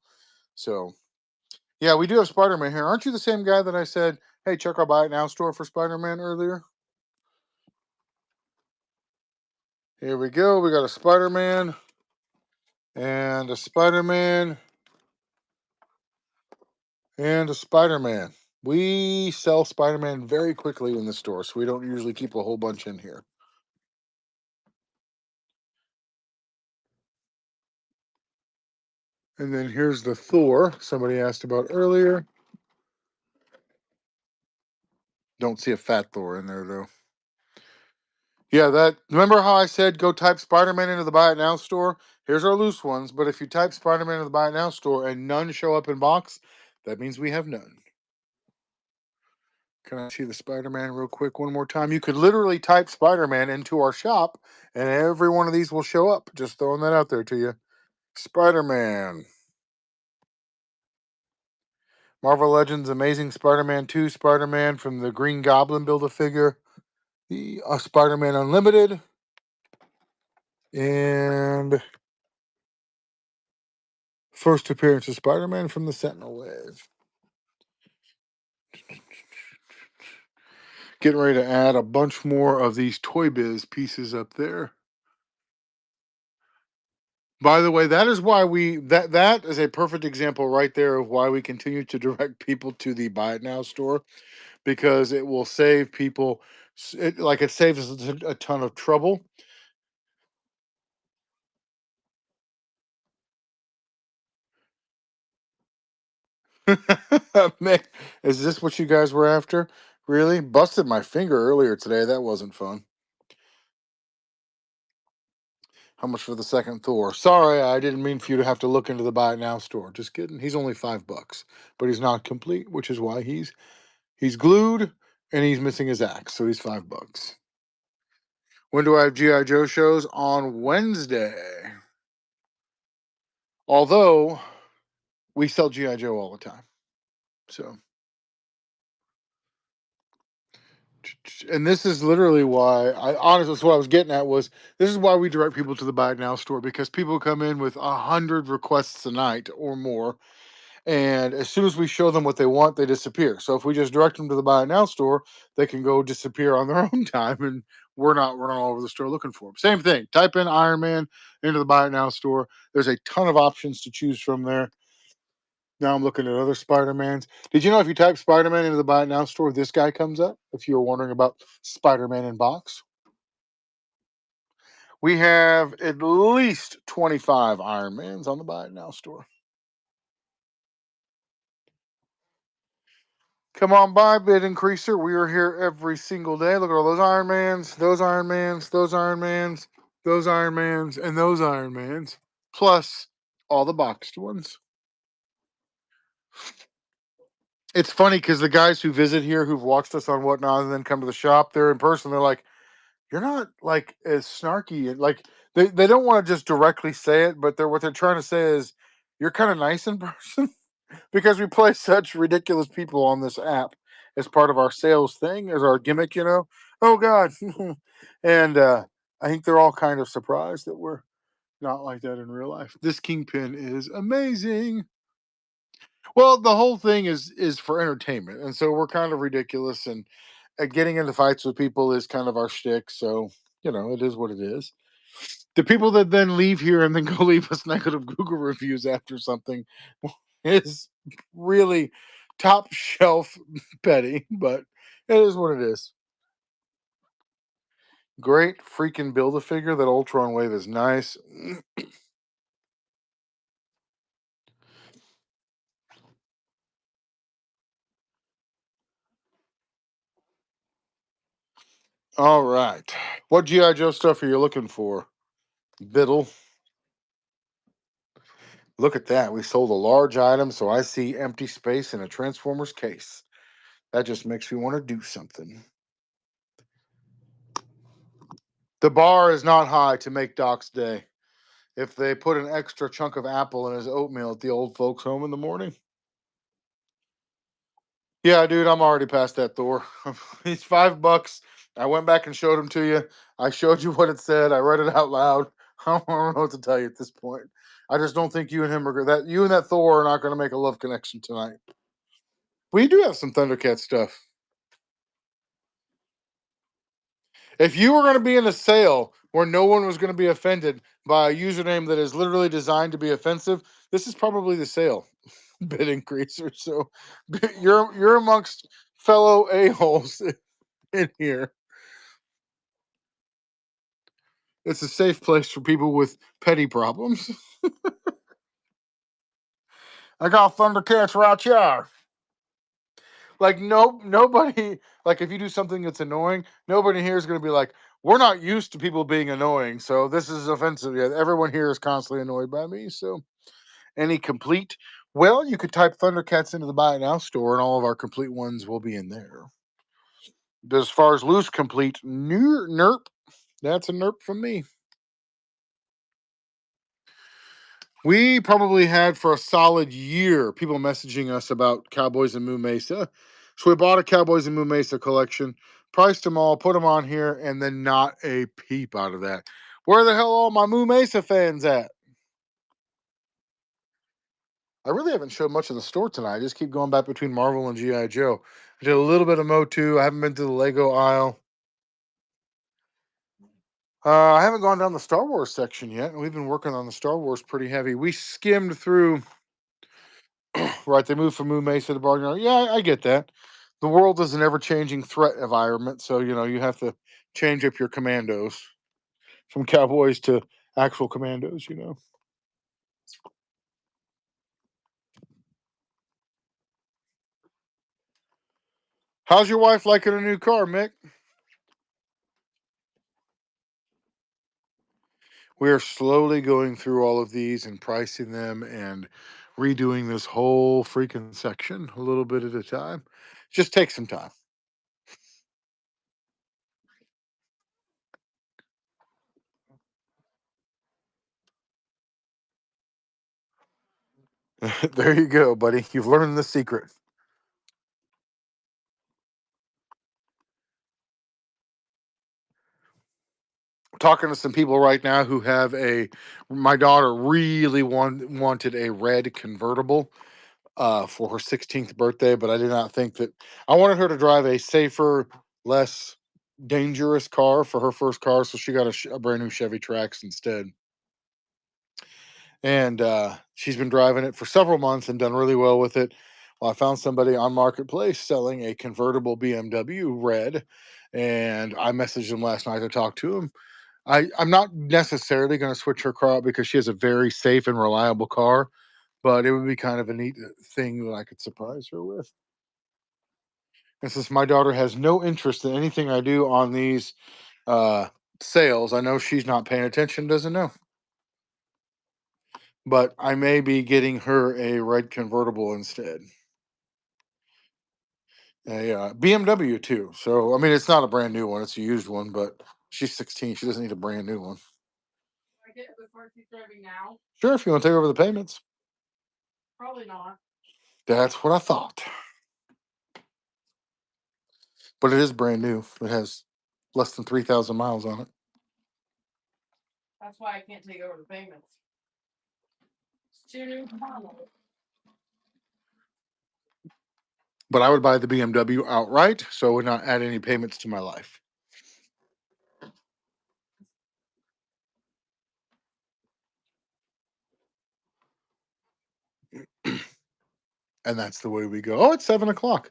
[SPEAKER 2] So, yeah, we do have Spider-Man here. Aren't you the same guy that I said, hey, check our Buy It Now store for Spider-Man earlier? Here we go. We got a Spider-Man and a Spider-Man and a Spider-Man. We sell Spider-Man very quickly in the store, so we don't usually keep a whole bunch in here. And then here's the Thor somebody asked about earlier. Don't see a fat Thor in there, though. Yeah, remember how I said go type Spider-Man into the Buy It Now store? Here's our loose ones, but if you type Spider-Man into the Buy It Now store and none show up in box, that means we have none. Can I see the Spider-Man real quick one more time? You could literally type Spider-Man into our shop, and every one of these will show up. Just throwing that out there to you. Spider-Man. Marvel Legends Amazing Spider-Man 2 Spider-Man from the Green Goblin Build-A-Figure. The Spider-Man Unlimited. And first appearance of Spider-Man from the Sentinel Wave. Getting ready to add a bunch more of these Toy Biz pieces up there. By the way, that is why that is a perfect example right there of why we continue to direct people to the Buy It Now store, because it will save people. It saves us a ton of trouble. Man, is this what you guys were after? Really? Busted my finger earlier today. That wasn't fun. How much for the second Thor? Sorry, I didn't mean for you to have to look into the Buy It Now store. Just kidding. He's only $5, but he's not complete, which is why he's glued and he's missing his axe, so he's $5. When do I have G.I. Joe shows? On Wednesday. Although we sell G.I. Joe all the time. So, and this is literally why honestly, what I was getting at was this is why we direct people to the Buy It Now store, because people come in with 100 requests a night or more. And as soon as we show them what they want, they disappear. So if we just direct them to the Buy It Now store, they can go disappear on their own time, and we're not running all over the store looking for them. Same thing. Type in Iron Man into the Buy It Now store. There's a ton of options to choose from there. Now I'm looking at other Spider-Mans. Did you know if you type Spider-Man into the Buy It Now store, this guy comes up? If you were wondering about Spider-Man in box. We have at least 25 Iron Mans on the Buy It Now store. Come on by, Bid Increaser. We are here every single day. Look at all those Iron Mans, those Iron Mans, those Iron Mans, those Iron Mans, and those Iron Mans, plus all the boxed ones. It's funny because the guys who visit here, who've watched us on Whatnot and then come to the shop, they're in person. They're like, you're not like as snarky and like they don't want to just directly say it, but what they're trying to say is you're kind of nice in person because we play such ridiculous people on this app as part of our sales thing, as our gimmick, you know. Oh God. And I think they're all kind of surprised that we're not like that in real life. This kingpin is amazing. Well, the whole thing is for entertainment, and so we're kind of ridiculous, and getting into fights with people is kind of our shtick. So you know, it is what it is. The people that then leave here and then go leave us negative Google reviews after something is really top shelf petty, but it is what it is. Great freaking build a figure. That Ultron wave is nice. All right. What G.I. Joe stuff are you looking for? Biddle. Look at that. We sold a large item, so I see empty space in a Transformers case. That just makes me want to do something. The bar is not high to make Doc's day. If they put an extra chunk of apple in his oatmeal at the old folks' home in the morning. Yeah, dude, I'm already past that Thor. He's $5. I went back and showed him to you. I showed you what it said. I read it out loud. I don't know what to tell you at this point. I just don't think you and him are that. You and that Thor are not going to make a love connection tonight. We do have some Thundercat stuff. If you were going to be in a sale where no one was going to be offended by a username that is literally designed to be offensive, this is probably the sale bid increaser. So you're amongst fellow a-holes in here. It's a safe place for people with petty problems. I got Thundercats right here. Like nobody like if you do something that's annoying, nobody here is going to be like, we're not used to people being annoying, so this is offensive. Yeah, everyone here is constantly annoyed by me. So any complete, well, you could type Thundercats into the Buy It Now store, and all of our complete ones will be in there. But as far as loose complete, nerp, that's a nerp from me. We probably had for a solid year people messaging us about Cowboys and Moo Mesa. So we bought a Cowboys and Moo Mesa collection, priced them all, put them on here, and then not a peep out of that. Where the hell are all my Moo Mesa fans at? I really haven't showed much in the store tonight. I just keep going back between Marvel and G.I. Joe. I did a little bit of Motu. I haven't been to the Lego aisle. I haven't gone down the Star Wars section yet, and we've been working on the Star Wars pretty heavy. We skimmed through. Right, they moved from Moo Mesa to Bargain. Yeah, I get that. The world is an ever-changing threat environment, so you have to change up your commandos from cowboys to actual commandos. How's your wife liking a new car, Mick? We are slowly going through all of these and pricing them and redoing this whole freaking section a little bit at a time. Just take some time. There you go, buddy. You've learned the secret. Talking to some people right now who have my daughter really wanted a red convertible for her 16th birthday, but I did not think that I wanted her to drive a safer, less dangerous car for her first car, so she got a brand new Chevy Trax instead. And she's been driving it for several months and done really well with it. Well, I found somebody on Marketplace selling a convertible BMW red, and I messaged him last night to talk to him. I'm not necessarily going to switch her car out because she has a very safe and reliable car, but it would be kind of a neat thing that I could surprise her with. And since my daughter has no interest in anything I do on these uh, sales, I know she's not paying attention, doesn't know. But I may be getting her a red convertible instead. A BMW too. So I mean, it's not a brand new one; it's a used one, but She's 16. She doesn't need a brand new one.
[SPEAKER 1] I get it before she's driving now?
[SPEAKER 2] Sure, if you want to take over the payments.
[SPEAKER 1] Probably not.
[SPEAKER 2] That's what I thought. But it is brand new. It has less than 3,000 miles on it.
[SPEAKER 1] That's why I can't take over the payments. It's too new.
[SPEAKER 2] But I would buy the BMW outright, so I would not add any payments to my life. And that's the way we go. Oh, it's 7 o'clock.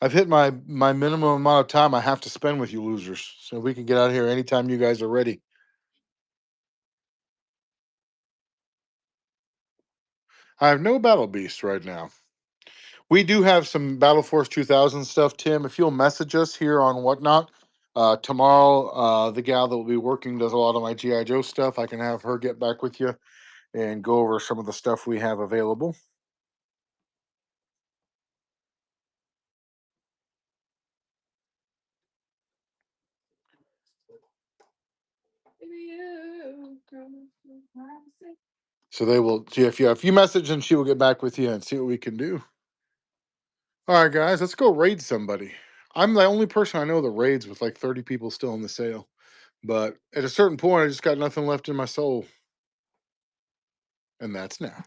[SPEAKER 2] I've hit my minimum amount of time I have to spend with you losers. So we can get out of here anytime you guys are ready. I have no Battle Beast right now. We do have some Battle Force 2000 stuff, Tim. If you'll message us here on Whatnot, tomorrow, the gal that will be working does a lot of my G.I. Joe stuff. I can have her get back with you and go over some of the stuff we have available. So they will. If you message and she will get back with you and see what we can do. All right, guys, let's go raid somebody. I'm the only person I know that raids with like 30 people still in the sale. But at a certain point, I just got nothing left in my soul. And that's now.